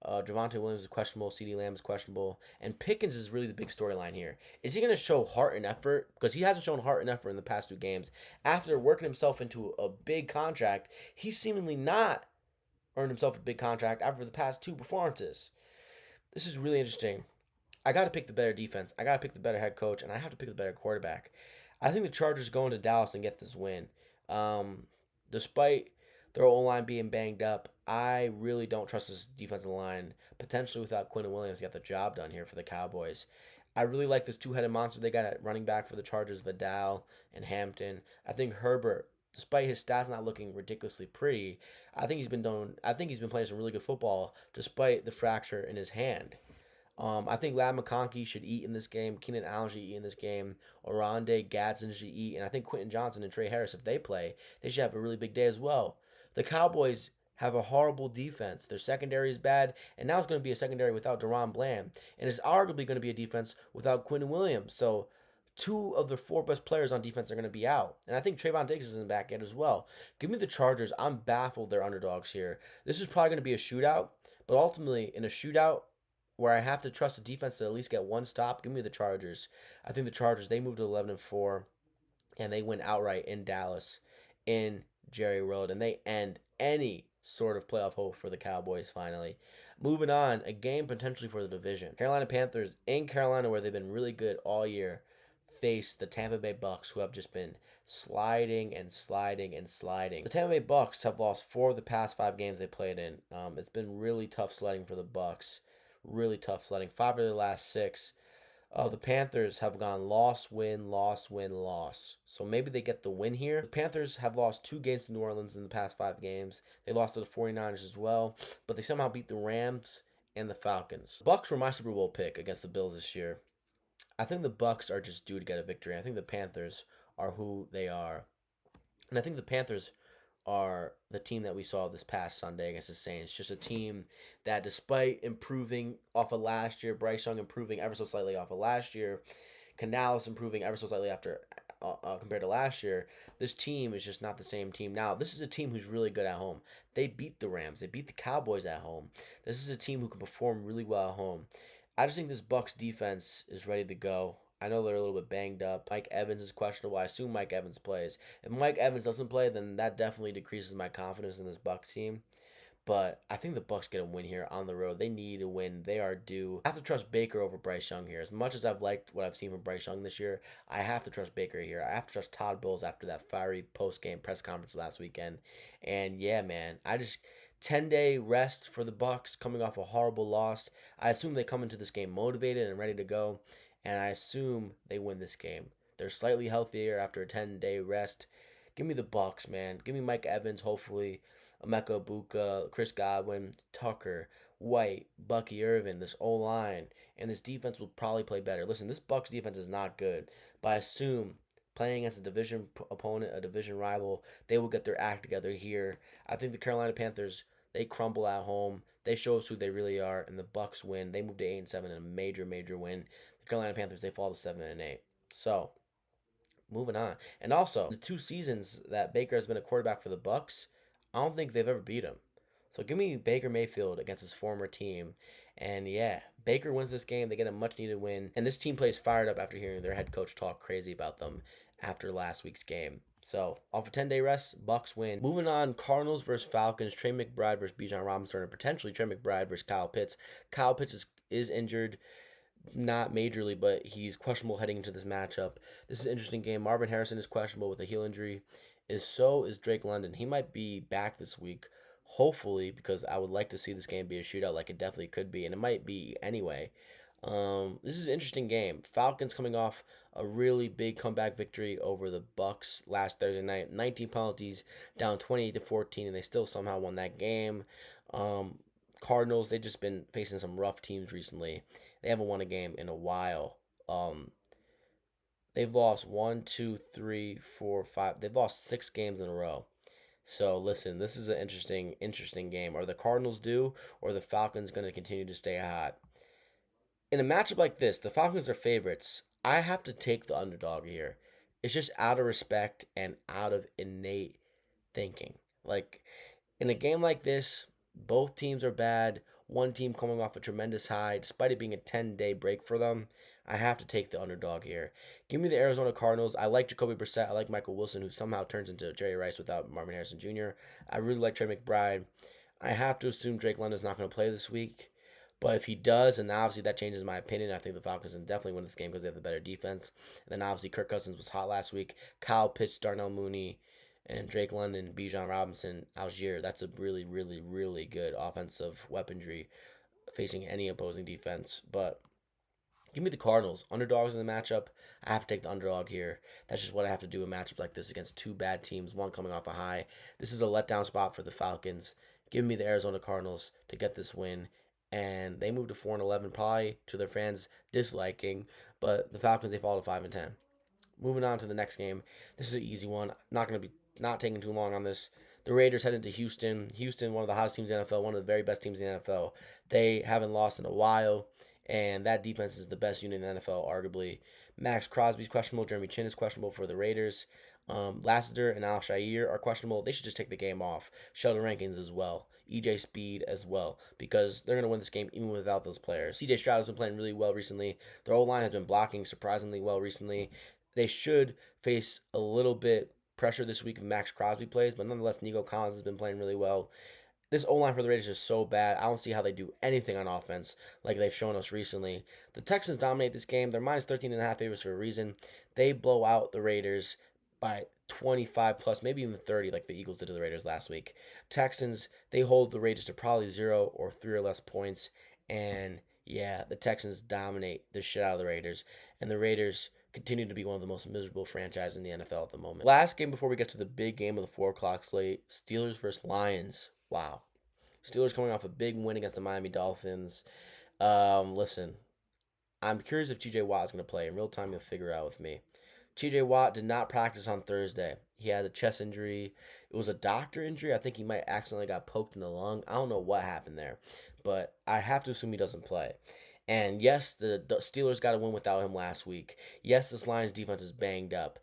Javonte Williams is questionable. CeeDee Lamb is questionable. And Pickens is really the big storyline here. Is he going to show heart and effort? Because he hasn't shown heart and effort in the past 2 games. After working himself into a big contract, he's seemingly not earned himself a big contract after the past 2 performances. This is really interesting. I got to pick the better defense. I got to pick the better head coach. And I have to pick the better quarterback. I think the Chargers go into Dallas and get this win. Despite their O-line being banged up, I really don't trust this defensive line, potentially without Quentin Williams, to get the job done here for the Cowboys. I really like this 2-headed monster they got at running back for the Chargers, Vidal and Hampton. I think Herbert, despite his stats not looking ridiculously pretty, I think he's been playing some really good football despite the fracture in his hand. I think Ladd McConkey should eat in this game. Keenan Allen should eat in this game. Oronde Gadsden should eat. And I think Quentin Johnson and Trey Harris, if they play, they should have a really big day as well. The Cowboys have a horrible defense. Their secondary is bad, and now it's going to be a secondary without Deron Bland. And it's arguably going to be a defense without Quentin Williams. So 2 of the 4 best players on defense are going to be out. And I think Trayvon Diggs isn't back yet as well. Give me the Chargers. I'm baffled they're underdogs here. This is probably going to be a shootout, but ultimately in a shootout where I have to trust the defense to at least get 1 stop, give me the Chargers. I think the Chargers, they moved to 11-4, and they win outright in Dallas in Jerry World, and they end any sort of playoff hope for the Cowboys finally. Moving on, a game potentially for the division. Carolina Panthers in Carolina, where they've been really good all year, face the Tampa Bay Bucks, who have just been sliding. The Tampa Bay Bucks have lost 4 of the past 5 games they played in. It's been really tough sledding for the Bucks. Really tough sledding. 5 of their last 6. The Panthers have gone loss, win, loss, win, loss. So maybe they get the win here. The Panthers have lost 2 games to New Orleans in the past 5 games. They lost to the 49ers as well, but they somehow beat the Rams and the Falcons. Bucks were my Super Bowl pick against the Bills this year. I think the Bucks are just due to get a victory. I think the Panthers are who they are. And I think the Panthers are the team that we saw this past Sunday against the Saints. Just a team that, despite improving off of last year, Bryce Young improving ever so slightly off of last year, Canales improving ever so slightly after compared to last year, this team is just not the same team. Now, this is a team who's really good at home. They beat the Rams. They beat the Cowboys at home. This is a team who can perform really well at home. I just think this Bucks defense is ready to go. I know they're a little bit banged up. Mike Evans is questionable. I assume Mike Evans plays. If Mike Evans doesn't play, then that definitely decreases my confidence in this Bucks team. But I think the Bucks get a win here on the road. They need a win. They are due. I have to trust Baker over Bryce Young here. As much as I've liked what I've seen from Bryce Young this year, I have to trust Baker here. I have to trust Todd Bowles after that fiery post-game press conference last weekend. And yeah, man, 10-day rest for the Bucks coming off a horrible loss. I assume they come into this game motivated and ready to go, and I assume they win this game. They're slightly healthier after a 10-day rest. Give me the Bucks, man. Give me Mike Evans, hopefully. Emeka Buka, Chris Godwin, Tucker, White, Bucky Irvin, this O-line, and this defense will probably play better. Listen, this Bucks defense is not good, but I assume playing against a division opponent, a division rival, they will get their act together here. I think the Carolina Panthers, they crumble at home. They show us who they really are, and the Bucks win. They move to 8-7 in a major, major win. The Carolina Panthers, they fall to 7-8. So, moving on. And also, the 2 seasons that Baker has been a quarterback for the Bucks, I don't think they've ever beat him. So give me Baker Mayfield against his former team. And yeah, Baker wins this game. They get a much needed win. And this team plays fired up after hearing their head coach talk crazy about them after last week's game. So off a 10-day rest, Bucks win. Moving on, Cardinals versus Falcons, Trey McBride versus Bijan Robinson, and potentially Trey McBride versus Kyle Pitts. Kyle Pitts is injured, not majorly, but he's questionable heading into this matchup. This is an interesting game. Marvin Harrison is questionable with a heel injury. So is Drake London. He might be back this week, hopefully, because I would like to see this game be a shootout like it definitely could be, and it might be anyway. This is an interesting game. Falcons coming off a really big comeback victory over the Bucks last Thursday night. 19 penalties, down 28-14, and they still somehow won that game. Cardinals, they've just been facing some rough teams recently. They haven't won a game in a while. They've lost 1, 2, 3, 4, 5. They've lost 6 games in a row. So listen, this is an interesting game. Are the Cardinals due, or are the Falcons going to continue to stay hot? In a matchup like this, the Falcons are favorites. I have to take the underdog here. It's just out of respect and out of innate thinking. Like, in a game like this, both teams are bad. One team coming off a tremendous high, despite it being a 10-day break for them. I have to take the underdog here. Give me the Arizona Cardinals. I like Jacoby Brissett. I like Michael Wilson, who somehow turns into Jerry Rice without Marvin Harrison Jr. I really like Trey McBride. I have to assume Drake London's not going to play this week. But if he does, and obviously that changes my opinion, I think the Falcons can definitely win this game because they have the better defense. And then obviously Kirk Cousins was hot last week. Kyle Pitts, Darnell Mooney, and Drake London, Bijan Robinson, Algier. That's a really, really, really good offensive weaponry facing any opposing defense. But give me the Cardinals. Underdogs in the matchup. I have to take the underdog here. That's just what I have to do in matchups like this against 2 bad teams, one coming off a high. This is a letdown spot for the Falcons. Give me the Arizona Cardinals to get this win. And they move to 4-11, probably to their fans' disliking. But the Falcons, they fall to 5-10. Moving on to the next game. This is an easy one. Not taking too long on this. The Raiders head into Houston. Houston, one of the hottest teams in the NFL, one of the very best teams in the NFL. They haven't lost in a while, and that defense is the best unit in the NFL, arguably. Max Crosby's questionable. Jeremy Chin is questionable for the Raiders. Lassiter and Al-Shaair are questionable. They should just take the game off. Sheldon Rankins as well. EJ Speed as well, because they're going to win this game even without those players. CJ Stroud has been playing really well recently. Their O-line has been blocking surprisingly well recently. They should face a little bit pressure this week if Max Crosby plays, but nonetheless, Nico Collins has been playing really well. This O-line for the Raiders is so bad. I don't see how they do anything on offense like they've shown us recently. The Texans dominate this game. They're minus 13.5 favorites for a reason. They blow out the Raiders by 25 plus, maybe even 30 like the Eagles did to the Raiders last week. Texans, they hold the Raiders to probably 0 or 3 or less points. And Yeah, the Texans dominate the shit out of the Raiders, and the Raiders continue to be one of the most miserable franchises in the NFL at the moment. Last game before we get to the big game of the 4 o'clock slate, Steelers versus Lions. Wow. Steelers coming off a big win against the Miami Dolphins. Listen, I'm curious if TJ Watt is going to play. In real time, you'll figure out with me. TJ Watt did not practice on Thursday. He had a chest injury. It was a doctor injury. I think he might accidentally got poked in the lung. I don't know what happened there, but I have to assume he doesn't play. And yes, the Steelers got a win without him last week. Yes, this Lions defense is banged up.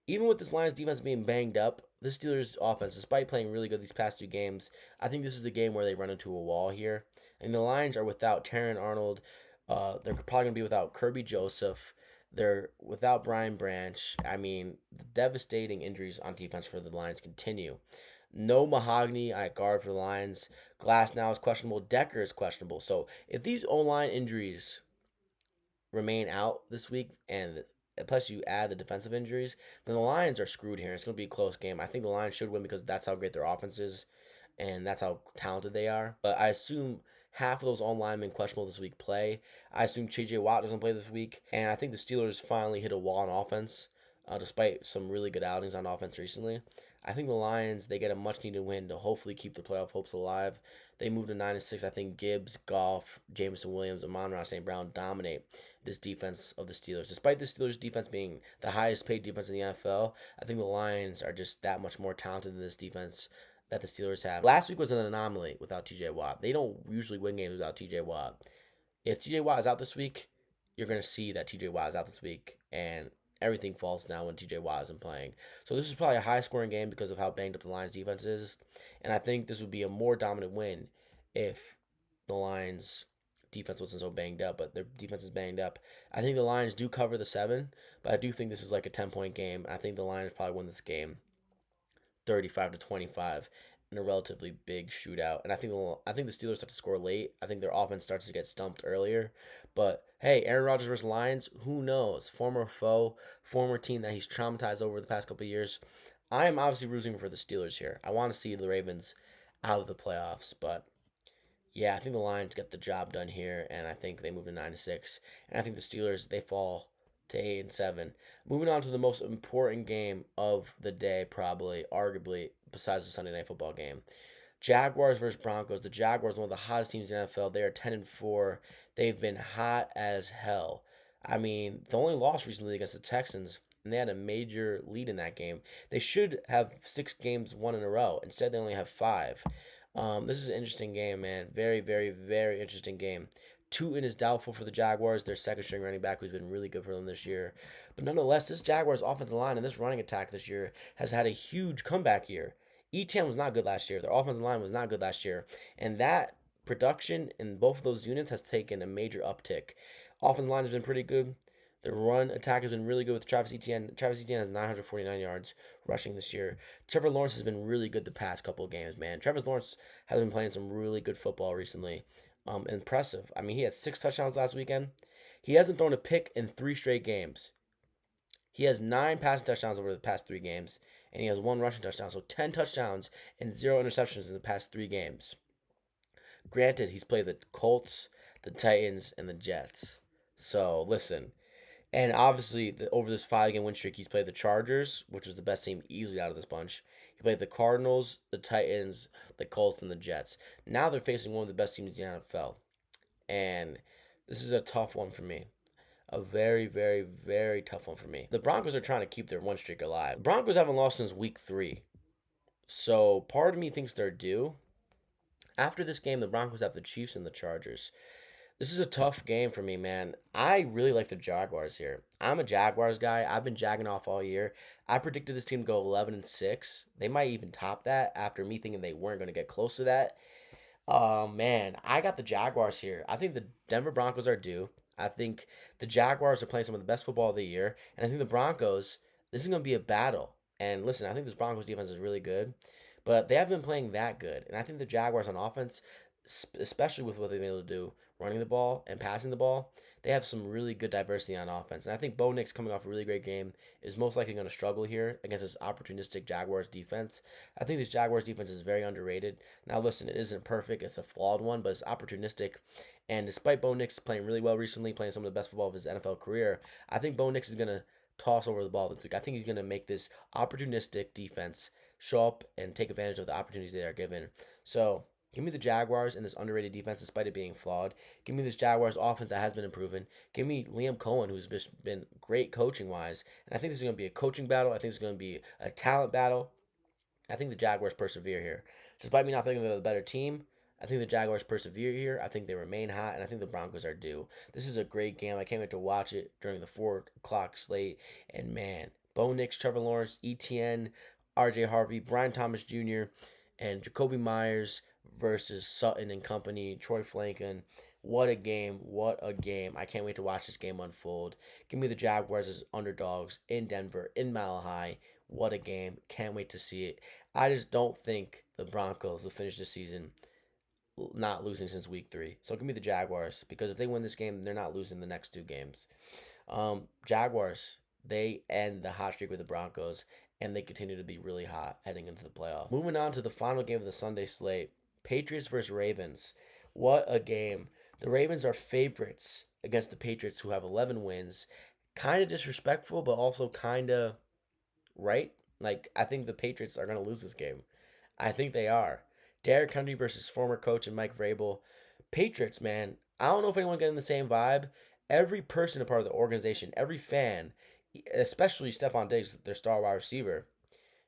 Even with this Lions defense being banged up, the Steelers offense, despite playing really good these past 2 games, I think this is the game where they run into a wall here. And the Lions are without Terran Arnold. They're probably going to be without Kirby Joseph. They're without Brian Branch. I mean, the devastating injuries on defense for the Lions continue. No Mahogany at guard for the Lions. Glass now is questionable. Decker is questionable. So if these O-line injuries remain out this week, and plus you add the defensive injuries, then the Lions are screwed here. It's going to be a close game. I think the Lions should win because that's how great their offense is, and that's how talented they are. But I assume half of those on linemen questionable this week play. I assume TJ Watt doesn't play this week, and I think the Steelers finally hit a wall on offense, despite some really good outings on offense recently. I think the Lions, they get a much needed win to hopefully keep the playoff hopes alive. They move to 9-6. I think Gibbs, Goff, Jameson Williams, and Amon-Ra St. Brown dominate this defense of the Steelers. Despite the Steelers defense being the highest paid defense in the NFL, I think the Lions are just that much more talented than this defense that the Steelers have. Last week was an anomaly without TJ Watt. They don't usually win games without TJ Watt. If TJ Watt is out this week, you're going to see that TJ Watt is out this week, and everything falls down when TJ Watt isn't playing. So this is probably a high-scoring game because of how banged up the Lions' defense is, and I think this would be a more dominant win if the Lions' defense wasn't so banged up, but their defense is banged up. I think the Lions do cover the 7, but I do think this is like a 10-point game. I think the Lions probably win this game 35-25 in a relatively big shootout. And I think the Steelers have to score late. I think their offense starts to get stumped earlier. But hey, Aaron Rodgers versus Lions, who knows? Former foe, former team that he's traumatized over the past couple of years. I am obviously rooting for the Steelers here. I want to see the Ravens out of the playoffs, but yeah, I think the Lions get the job done here, and I think they move to 9-6. And I think the Steelers, they fall to 8-7. Moving on to the most important game of the day, probably, arguably, besides the Sunday Night Football game. Jaguars versus Broncos. The Jaguars, one of the hottest teams in the NFL. They are 10-4. They've been hot as hell. I mean, the only loss recently against the Texans, and they had a major lead in that game. They should have 6 games won in a row. Instead, they only have 5. This is an interesting game, man. Very, very, very interesting game. Tootin is doubtful for the Jaguars, their second string running back, who's been really good for them this year. But nonetheless, this Jaguars offensive line and this running attack this year has had a huge comeback year. Etienne was not good last year. Their offensive line was not good last year. And that production in both of those units has taken a major uptick. Offensive line has been pretty good. The run attack has been really good with Travis Etienne. Travis Etienne has 949 yards rushing this year. Trevor Lawrence has been really good the past couple of games, man. Trevor Lawrence has been playing some really good football recently. Impressive. I mean, he had 6 touchdowns last weekend. He hasn't thrown a pick in 3 straight games. He has 9 passing touchdowns over the past 3 games, and he has 1 rushing touchdown. So 10 touchdowns and 0 interceptions in the past 3 games. Granted, he's played the Colts, the Titans, and the Jets. So listen. And obviously, over this 5-game win streak, he's played the Chargers, which was the best team easily out of this bunch. He played the Cardinals, the Titans, the Colts, and the Jets. Now they're facing one of the best teams in the NFL. And this is a tough one for me. A very, very, very tough one for me. The Broncos are trying to keep their win streak alive. The Broncos haven't lost since week 3. So part of me thinks they're due. After this game, the Broncos have the Chiefs and the Chargers. This is a tough game for me, man. I really like the Jaguars here. I'm a Jaguars guy. I've been jagging off all year. I predicted this team to go 11-6. They might even top that after me thinking they weren't going to get close to that. Oh, man. I got the Jaguars here. I think the Denver Broncos are due. I think the Jaguars are playing some of the best football of the year. And I think the Broncos, this is going to be a battle. And listen, I think this Broncos defense is really good. But they haven't been playing that good. And I think the Jaguars on offense, especially with what they've been able to do running the ball and passing the ball, they have some really good diversity on offense. And I think Bo Nix, coming off a really great game, is most likely going to struggle here against this opportunistic Jaguars defense. I think this Jaguars defense is very underrated. Now, listen, it isn't perfect, it's a flawed one, but it's opportunistic. And despite Bo Nix playing really well recently, playing some of the best football of his NFL career, I think Bo Nix is going to toss over the ball this week. I think he's going to make this opportunistic defense show up and take advantage of the opportunities they are given. So, give me the Jaguars and this underrated defense despite it being flawed. Give me this Jaguars offense that has been improving. Give me Liam Cohen, who's just been great coaching wise. And I think this is going to be a coaching battle. I think it's going to be a talent battle. I think the Jaguars persevere here. Despite me not thinking they're the better team, I think the Jaguars persevere here. I think they remain hot, and I think the Broncos are due. This is a great game. I can't wait to watch it during the 4 o'clock slate. And man, Bo Nix, Trevor Lawrence, ETN, RJ Harvey, Brian Thomas Jr., and Jacoby Myers versus Sutton and company, Troy Flanken. What a game. What a game. I can't wait to watch this game unfold. Give me the Jaguars as underdogs in Denver, in Mile High. What a game. Can't wait to see it. I just don't think the Broncos will finish the season not losing since week 3. So give me the Jaguars because if they win this game, they're not losing the next 2 games. Jaguars, they end the hot streak with the Broncos and they continue to be really hot heading into the playoff. Moving on to the final game of the Sunday slate, Patriots versus Ravens. What a game. The Ravens are favorites against the Patriots who have 11 wins. Kind of disrespectful, but also kind of right. Like, I think the Patriots are going to lose this game. I think they are. Derrick Henry versus former coach and Mike Vrabel. Patriots, man. I don't know if anyone getting the same vibe. Every person a part of the organization, every fan, especially Stephon Diggs, their star wide receiver,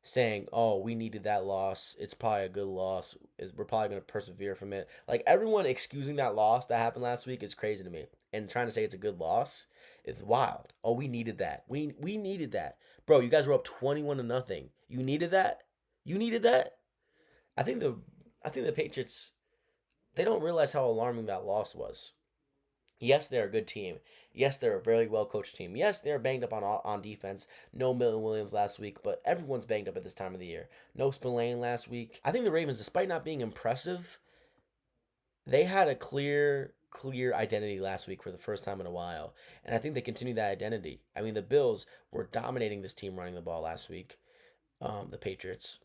saying, "Oh, we needed that loss. It's probably a good loss. We're probably going to persevere from it." Like everyone excusing that loss that happened last week is crazy to me, and trying to say it's a good loss is wild. Oh, we needed that. We needed that, bro. You guys were up 21-0. You needed that. You needed that. I think the I think the Patriots, they don't realize how alarming that loss was. Yes, they're a good team. Yes, they're a very well coached team. Yes, they're banged up on defense. No Milton Williams last week, but everyone's banged up at this time of the year. No Spillane last week. I think the Ravens, despite not being impressive, they had a clear identity last week for the first time in a while, and I think they continue that identity. I mean, the Bills were dominating this team running the ball last week. The Patriots.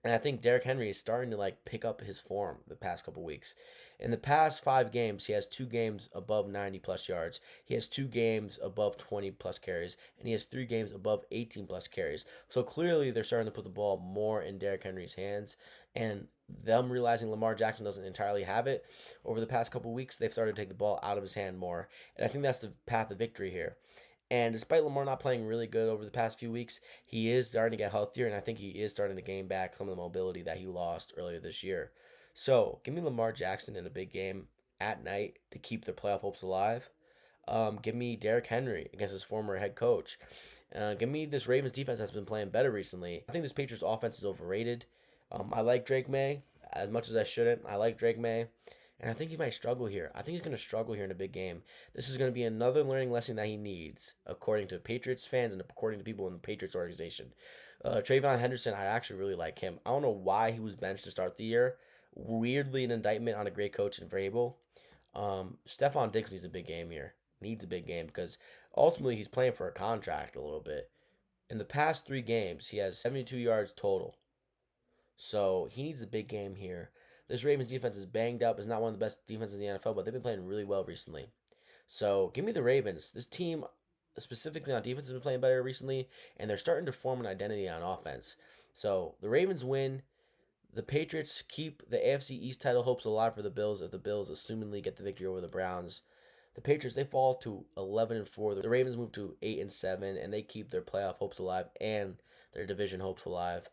And I think Derrick Henry is starting to like pick up his form the past couple weeks. In the past 5 games, he has 2 games above 90 plus yards. He has 2 games above 20 plus carries, and he has 3 games above 18 plus carries. So clearly, they're starting to put the ball more in Derrick Henry's hands, and them realizing Lamar Jackson doesn't entirely have it over the past couple weeks, they've started to take the ball out of his hand more, and I think that's the path of victory here. And despite Lamar not playing really good over the past few weeks, he is starting to get healthier, and I think he is starting to gain back some of the mobility that he lost earlier this year. So, give me Lamar Jackson in a big game at night to keep their playoff hopes alive. Give me Derrick Henry against his former head coach. Give me this Ravens defense that's been playing better recently. I think this Patriots offense is overrated. I like Drake May as much as I shouldn't. I like Drake May. And I think he might struggle here. I think he's going to struggle here in a big game. This is going to be another learning lesson that he needs, according to Patriots fans and according to people in the Patriots organization. Trayvon Henderson, I actually really like him. I don't know why he was benched to start the year. Weirdly, an indictment on a great coach in Vrabel. Stephon Diggs needs a big game here. Needs a big game because ultimately he's playing for a contract a little bit. In the past 3 games, he has 72 yards total. So he needs a big game here. This Ravens defense is banged up. It's not one of the best defenses in the NFL, but they've been playing really well recently. So give me the Ravens. This team, specifically on defense, has been playing better recently, and they're starting to form an identity on offense. So the Ravens win. The Patriots keep the AFC East title hopes alive for the Bills if the Bills assumingly get the victory over the Browns. The Patriots, they fall to 11-4. The Ravens move to 8-7, and they keep their playoff hopes alive and their division hopes alive.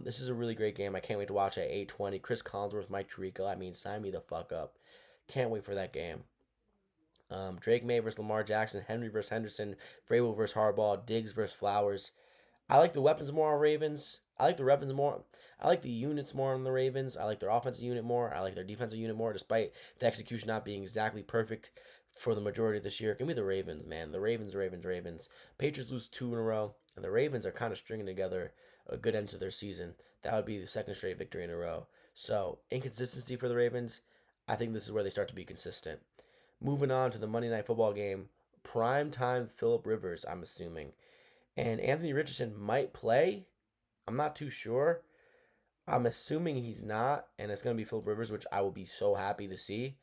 This is a really great game. I can't wait to watch at 8:20. Chris Collinsworth, Mike Tirico. I mean, sign me the fuck up. Can't wait for that game. Drake May versus Lamar Jackson, Henry versus Henderson, Vrabel versus Harbaugh, Diggs versus Flowers. I like the weapons more on Ravens. I like the weapons more. I like the units more on the Ravens. I like their offensive unit more. I like their defensive unit more, despite the execution not being exactly perfect for the majority of this year. Give me the Ravens, man. The Ravens, Ravens, Ravens. Patriots lose 2 in a row, and the Ravens are kind of stringing together a good end to their season. That would be the second straight victory in a row. So, inconsistency for the Ravens. I think this is where they start to be consistent. Moving on to the Monday Night Football game, prime time Philip Rivers, I'm assuming. And Anthony Richardson might play. I'm not too sure. I'm assuming he's not, and it's going to be Philip Rivers, which I will be so happy to see.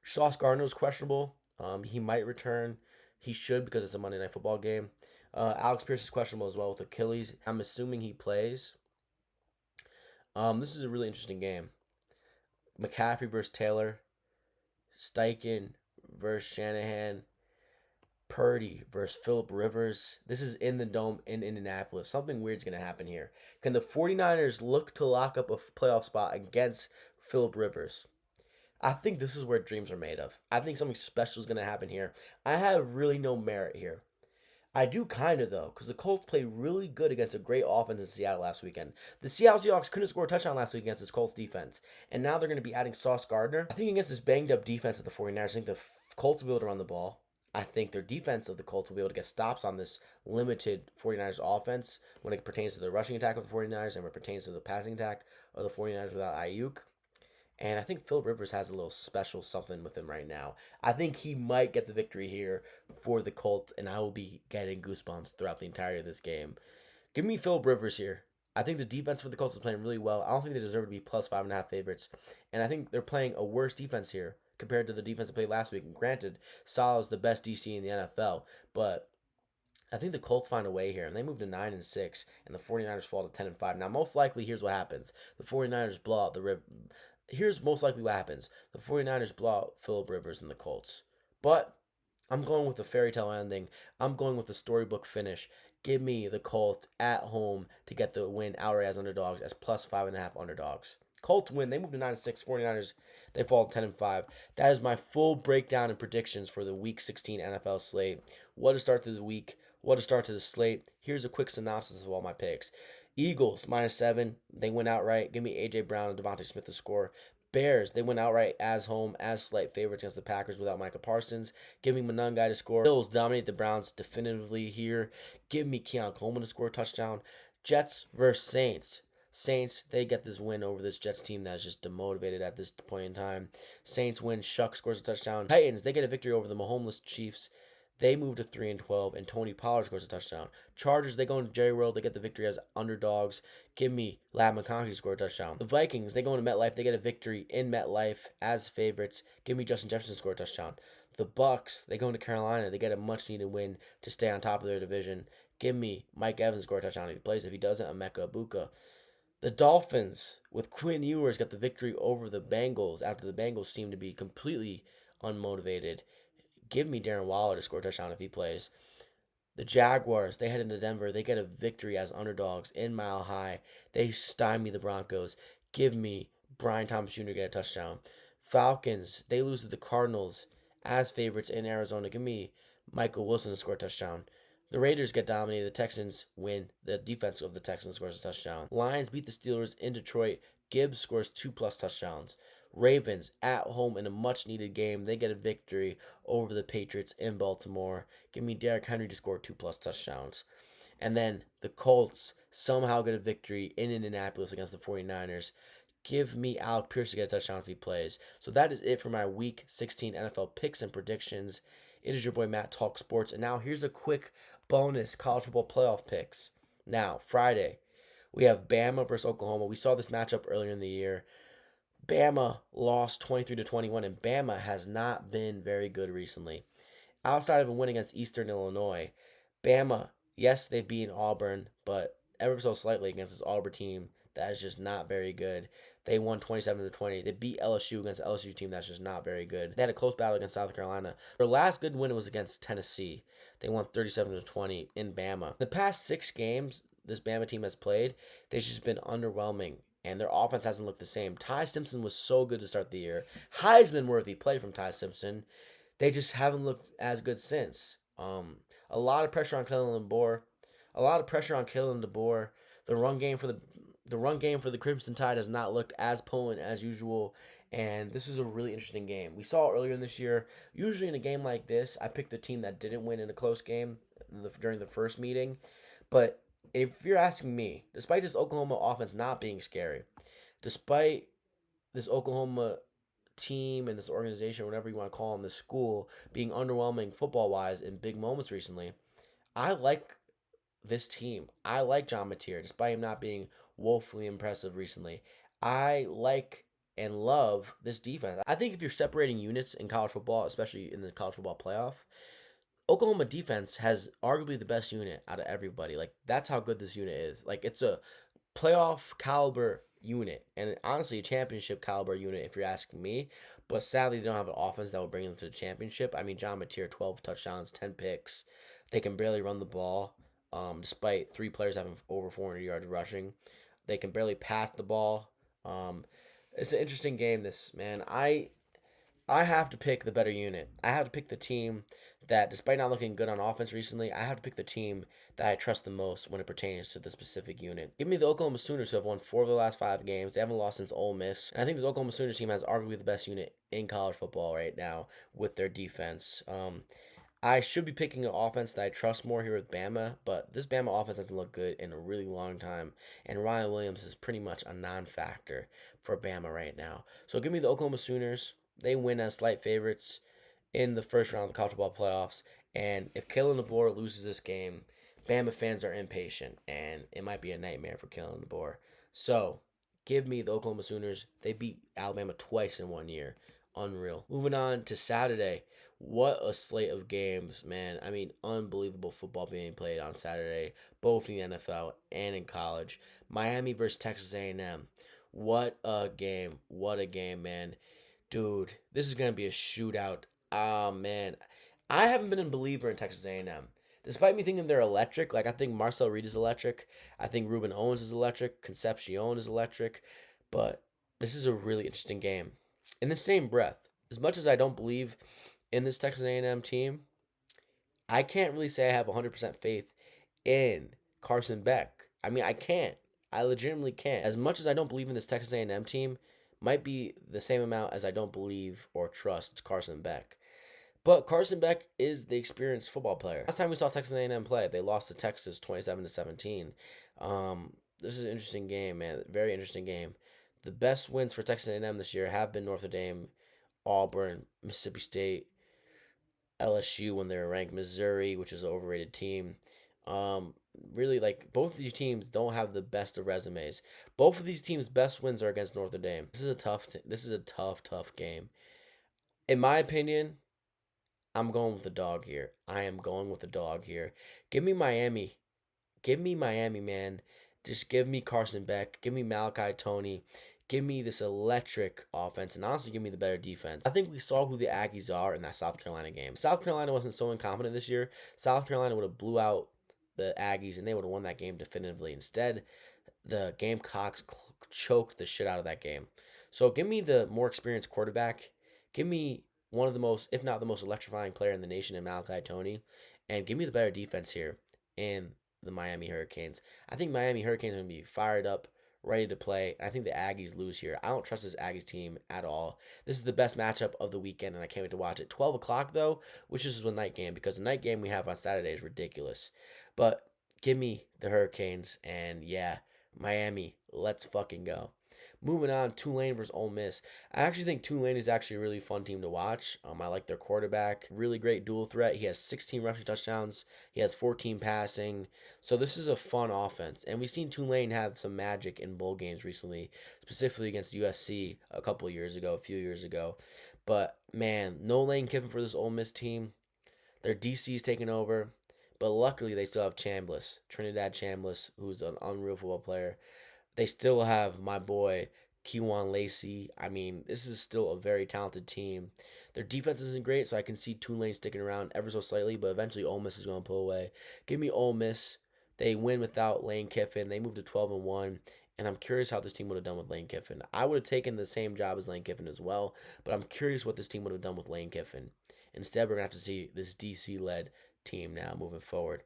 Sauce Gardner is questionable. He might return. He should because it's a Monday Night Football game. Alex Pierce is questionable as well with Achilles. I'm assuming he plays. This is a really interesting game. McCaffrey versus Taylor. Steichen versus Shanahan. Purdy versus Philip Rivers. This is in the Dome in Indianapolis. Something weird's going to happen here. Can the 49ers look to lock up a playoff spot against Philip Rivers? I think this is where dreams are made of. I think something special is going to happen here. I have really no merit here. I do kind of, though, because the Colts played really good against a great offense in Seattle last weekend. The Seattle Seahawks couldn't score a touchdown last week against this Colts defense, and now they're going to be adding Sauce Gardner. I think against this banged-up defense of the 49ers, I think the Colts will be able to run the ball. I think their defense of the Colts will be able to get stops on this limited 49ers offense when it pertains to the rushing attack of the 49ers and when it pertains to the passing attack of the 49ers without Ayuk. And I think Philip Rivers has a little special something with him right now. I think he might get the victory here for the Colts, and I will be getting goosebumps throughout the entirety of this game. Give me Philip Rivers here. I think the defense for the Colts is playing really well. I don't think they deserve to be plus 5.5 favorites. And I think they're playing a worse defense here compared to the defense they played last week. And granted, Saleh is the best DC in the NFL, but I think the Colts find a way here, and they move to 9-6, and the 49ers fall to 10-5. Now, most likely, here's what happens. The 49ers blow out Here's most likely what happens. The 49ers blow out Philip Rivers and the Colts. But I'm going with the fairy tale ending. I'm going with the storybook finish. Give me the Colts at home to get the win outright as underdogs, as plus 5.5 underdogs. Colts win. They move to 9-6. 49ers, they fall to 10-5. That is my full breakdown and predictions for the Week 16 NFL slate. What to start to the week. What to start to the slate. Here's a quick synopsis of all my picks. Eagles, -7. They win outright. Give me A.J. Brown and Devontae Smith to score. Bears, they win outright as home, as slight favorites against the Packers without Micah Parsons. Give me Monangai to score. Bills dominate the Browns definitively here. Give me Keon Coleman to score a touchdown. Jets versus Saints. Saints, they get this win over this Jets team that is just demotivated at this point in time. Saints win. Shuck scores a touchdown. Titans, they get a victory over the Mahomeless Chiefs. They move to 3-12, and Tony Pollard scores a touchdown. Chargers, they go into Jerry World. They get the victory as underdogs. Give me Ladd McConkey to score a touchdown. The Vikings, they go into MetLife. They get a victory in MetLife as favorites. Give me Justin Jefferson to score a touchdown. The Bucks, they go into Carolina. They get a much-needed win to stay on top of their division. Give me Mike Evans to score a touchdown if he plays. If he doesn't, Emeka Egbuka. The Dolphins, with Quinn Ewers, got the victory over the Bengals after the Bengals seem to be completely unmotivated. Give me Darren Waller to score a touchdown if he plays. The Jaguars, they head into Denver. They get a victory as underdogs in Mile High. They stymie the Broncos. Give me Brian Thomas Jr. to get a touchdown. Falcons, they lose to the Cardinals as favorites in Arizona. Give me Michael Wilson to score a touchdown. The Raiders get dominated. The Texans win. The defense of the Texans scores a touchdown. Lions beat the Steelers in Detroit. Gibbs scores 2+ touchdowns. Ravens at home in a much-needed game. They get a victory over the Patriots in Baltimore. Give me Derrick Henry to score 2+ touchdowns. And then the Colts somehow get a victory in Indianapolis against the 49ers. Give me Alec Pierce to get a touchdown if he plays. So that is it for my Week 16 NFL picks and predictions. It is your boy Matt Talk Sports. And now here's a quick bonus college football playoff picks. Now, Friday, we have Bama versus Oklahoma. We saw this matchup earlier in the year. Bama lost 23-21, and Bama has not been very good recently. Outside of a win against Eastern Illinois, Bama, yes, they've beaten Auburn, but ever so slightly against this Auburn team that is just not very good. They won 27-20. They beat LSU against the LSU team that's just not very good. They had a close battle against South Carolina. Their last good win was against Tennessee. They won 37-20 in Bama. The past 6 games this Bama team has played, they've just been underwhelming, and their offense hasn't looked the same. Ty Simpson was so good to start the year. Heisman-worthy play from Ty Simpson. They just haven't looked as good since. A lot of pressure on Kalen DeBoer. The run game for the Crimson Tide has not looked as potent as usual, and this is a really interesting game. We saw earlier in this year, usually in a game like this, I pick the team that didn't win in a close game during the first meeting, but if you're asking me, despite this Oklahoma offense not being scary, despite this Oklahoma team and this organization, whatever you want to call them, this school, being underwhelming football wise in big moments recently, I like this team. I like John Mateer, despite him not being woefully impressive recently. I like and love this defense. I think if you're separating units in college football, especially in the college football playoff, Oklahoma defense has arguably the best unit out of everybody. Like, that's how good this unit is. Like, it's a playoff caliber unit, and honestly a championship caliber unit if you're asking me. But sadly, they don't have an offense that will bring them to the championship. I mean, John Mateer, 12 touchdowns, 10 picks. They can barely run the ball, despite three players having over 400 yards rushing. They can barely pass the ball. Um, it's an interesting game, this, man. I have to pick the better unit. I have to pick the team that, despite not looking good on offense recently, I have to pick the team that I trust the most when it pertains to the specific unit. Give me the Oklahoma Sooners, who have won 4 of the last 5 games. They haven't lost since Ole Miss. And I think this Oklahoma Sooners team has arguably the best unit in college football right now with their defense. I should be picking an offense that I trust more here with Bama, but this Bama offense hasn't looked good in a really long time, and Ryan Williams is pretty much a non-factor for Bama right now. So give me the Oklahoma Sooners. They win as slight favorites in the first round of the college football playoffs, and if Kalen DeBoer loses this game, Bama fans are impatient, and it might be a nightmare for Kalen DeBoer. So give me the Oklahoma Sooners. They beat Alabama twice in 1 year. Unreal. Moving on to Saturday. What a slate of games, man. I mean, unbelievable football being played on Saturday, both in the NFL and in college. Miami versus Texas A&M. What a game. What a game, man. Dude, this is going to be a shootout. Oh, man. I haven't been a believer in Texas A&M. Despite me thinking they're electric, like I think Marcel Reed is electric. I think Ruben Owens is electric. Concepcion is electric. But this is a really interesting game. In the same breath, as much as I don't believe in this Texas A&M team, I can't really say I have 100% faith in Carson Beck. I mean, I can't. I legitimately can't. As much as I don't believe in this Texas A&M team, might be the same amount as I don't believe or trust Carson Beck. But Carson Beck is the experienced football player. Last time we saw Texas A&M play, they lost to Texas 27-17. This is an interesting game, man. Very interesting game. The best wins for Texas A&M this year have been Notre Dame, Auburn, Mississippi State, LSU when they were ranked, Missouri, which is an overrated team. Really, like, both of these teams don't have the best of resumes. Both of these teams' best wins are against Notre Dame. This is a tough game. In my opinion, I'm going with the dog here. I am going with the dog here. Give me Miami. Give me Miami, man. Just give me Carson Beck. Give me Malachi Tony. Give me this electric offense, and honestly, give me the better defense. I think we saw who the Aggies are in that South Carolina game. South Carolina wasn't so incompetent this year. South Carolina would have blew out the Aggies, and they would have won that game definitively. Instead, the Gamecocks choked the shit out of that game. So give me the more experienced quarterback. Give me one of the most, if not the most electrifying player in the nation in Malachi Tony, and give me the better defense here in the Miami Hurricanes. I think Miami Hurricanes are going to be fired up, ready to play. I think the Aggies lose here. I don't trust this Aggies team at all. This is the best matchup of the weekend, and I can't wait to watch it. 12 o'clock, though, which is the night game, because the night game we have on Saturday is ridiculous. But give me the Hurricanes, and yeah, Miami, let's fucking go. Moving on, Tulane versus Ole Miss. I actually think Tulane is actually a really fun team to watch. I like their quarterback. Really great dual threat. He has 16 rushing touchdowns. He has 14 passing. So this is a fun offense. And we've seen Tulane have some magic in bowl games recently, specifically against USC a few years ago. But, man, no Lane Kiffin for this Ole Miss team. Their DC is taking over. But luckily, they still have Chambliss, Trinidad Chambliss, who's an unreal football player. They still have my boy Kewan Lacey. I mean, this is still a very talented team. Their defense isn't great, so I can see Tulane sticking around ever so slightly, but eventually Ole Miss is going to pull away. Give me Ole Miss. They win without Lane Kiffin. They move to 12-1, and I'm curious how this team would have done with Lane Kiffin. I would have taken the same job as Lane Kiffin as well, but I'm curious what this team would have done with Lane Kiffin. Instead, we're going to have to see this DC-led team now moving forward.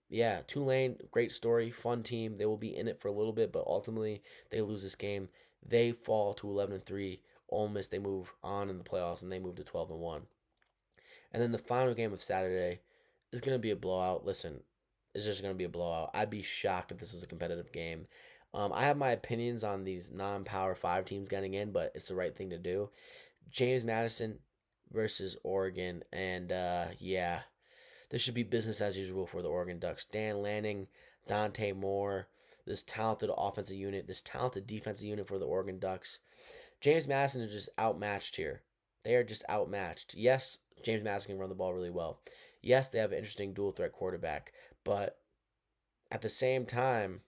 Yeah, Tulane, great story, fun team. They will be in it for a little bit, but ultimately they lose this game. They fall to 11-3. Ole Miss, they move on in the playoffs, and they move to 12-1. And then the final game of Saturday is going to be a blowout. Listen, it's just going to be a blowout. I'd be shocked if this was a competitive game. I have my opinions on these non-power 5 teams getting in, but it's the right thing to do. James Madison versus Oregon, and yeah, this should be business as usual for the Oregon Ducks. Dan Lanning, Dante Moore, this talented offensive unit, this talented defensive unit for the Oregon Ducks. James Madison is just outmatched here. They are just outmatched. Yes, James Madison can run the ball really well. Yes, they have an interesting dual threat quarterback, but at the same time,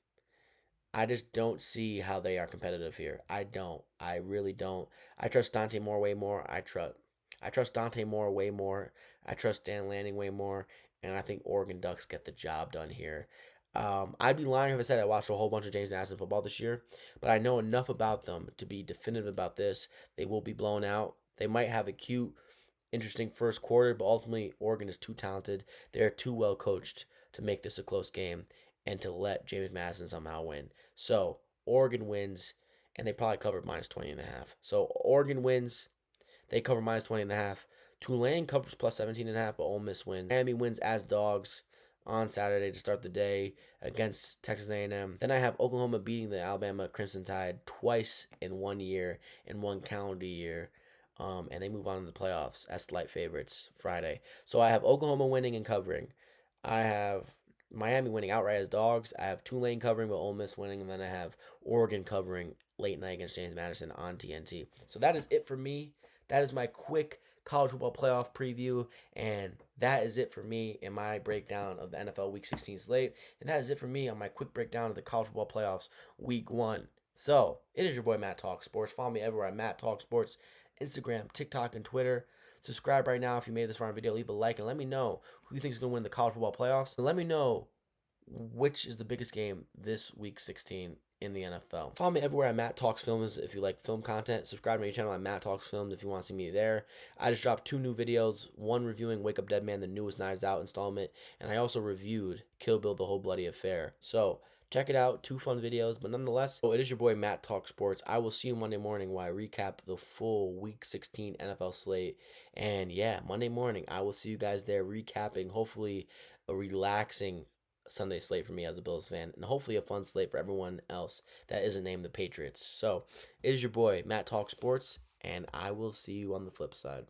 I just don't see how they are competitive here. I don't. I really don't. I trust Dante Moore way more. I trust Dante Moore way more. I trust Dan Lanning way more. And I think Oregon Ducks get the job done here. I'd be lying if I said I watched a whole bunch of James Madison football this year, but I know enough about them to be definitive about this. They will be blown out. They might have a cute, interesting first quarter, but ultimately Oregon is too talented. They're too well coached to make this a close game and to let James Madison somehow win. So Oregon wins, and they probably covered minus 20.5. So Oregon wins, they cover minus 20.5. Tulane covers plus 17.5, but Ole Miss wins. Miami wins as dogs on Saturday to start the day against Texas A&M. Then I have Oklahoma beating the Alabama Crimson Tide twice in 1 year, in one calendar year. And they move on to the playoffs as slight favorites Friday. So I have Oklahoma winning and covering. I have Miami winning outright as dogs. I have Tulane covering, but Ole Miss winning, and then I have Oregon covering late night against James Madison on TNT. So that is it for me. That is my quick college football playoff preview, and that is it for me in my breakdown of the NFL Week 16 slate, and that is it for me on my quick breakdown of the college football playoffs Week 1. So, it is your boy Matt Talk Sports. Follow me everywhere at Matt Talk Sports, Instagram, TikTok, and Twitter. Subscribe right now if you made this far in the video. Leave a like and let me know who you think is going to win the college football playoffs. And let me know which is the biggest game this week 16 in the NFL. Follow me everywhere at Matt Talks Films if you like film content. Subscribe to my channel at Matt Talks Films if you want to see me there. I just dropped 2 new videos, one reviewing Wake Up Dead Man, the newest Knives Out installment, and I also reviewed Kill Bill, The Whole Bloody Affair. So check it out, 2 fun videos, but nonetheless, it is your boy Matt Talk Sports. I will see you Monday morning while I recap the full Week 16 NFL slate. And yeah, Monday morning, I will see you guys there recapping, hopefully a relaxing Sunday slate for me as a Bills fan, and hopefully a fun slate for everyone else that isn't named the Patriots. So it is your boy Matt Talk Sports, and I will see you on the flip side.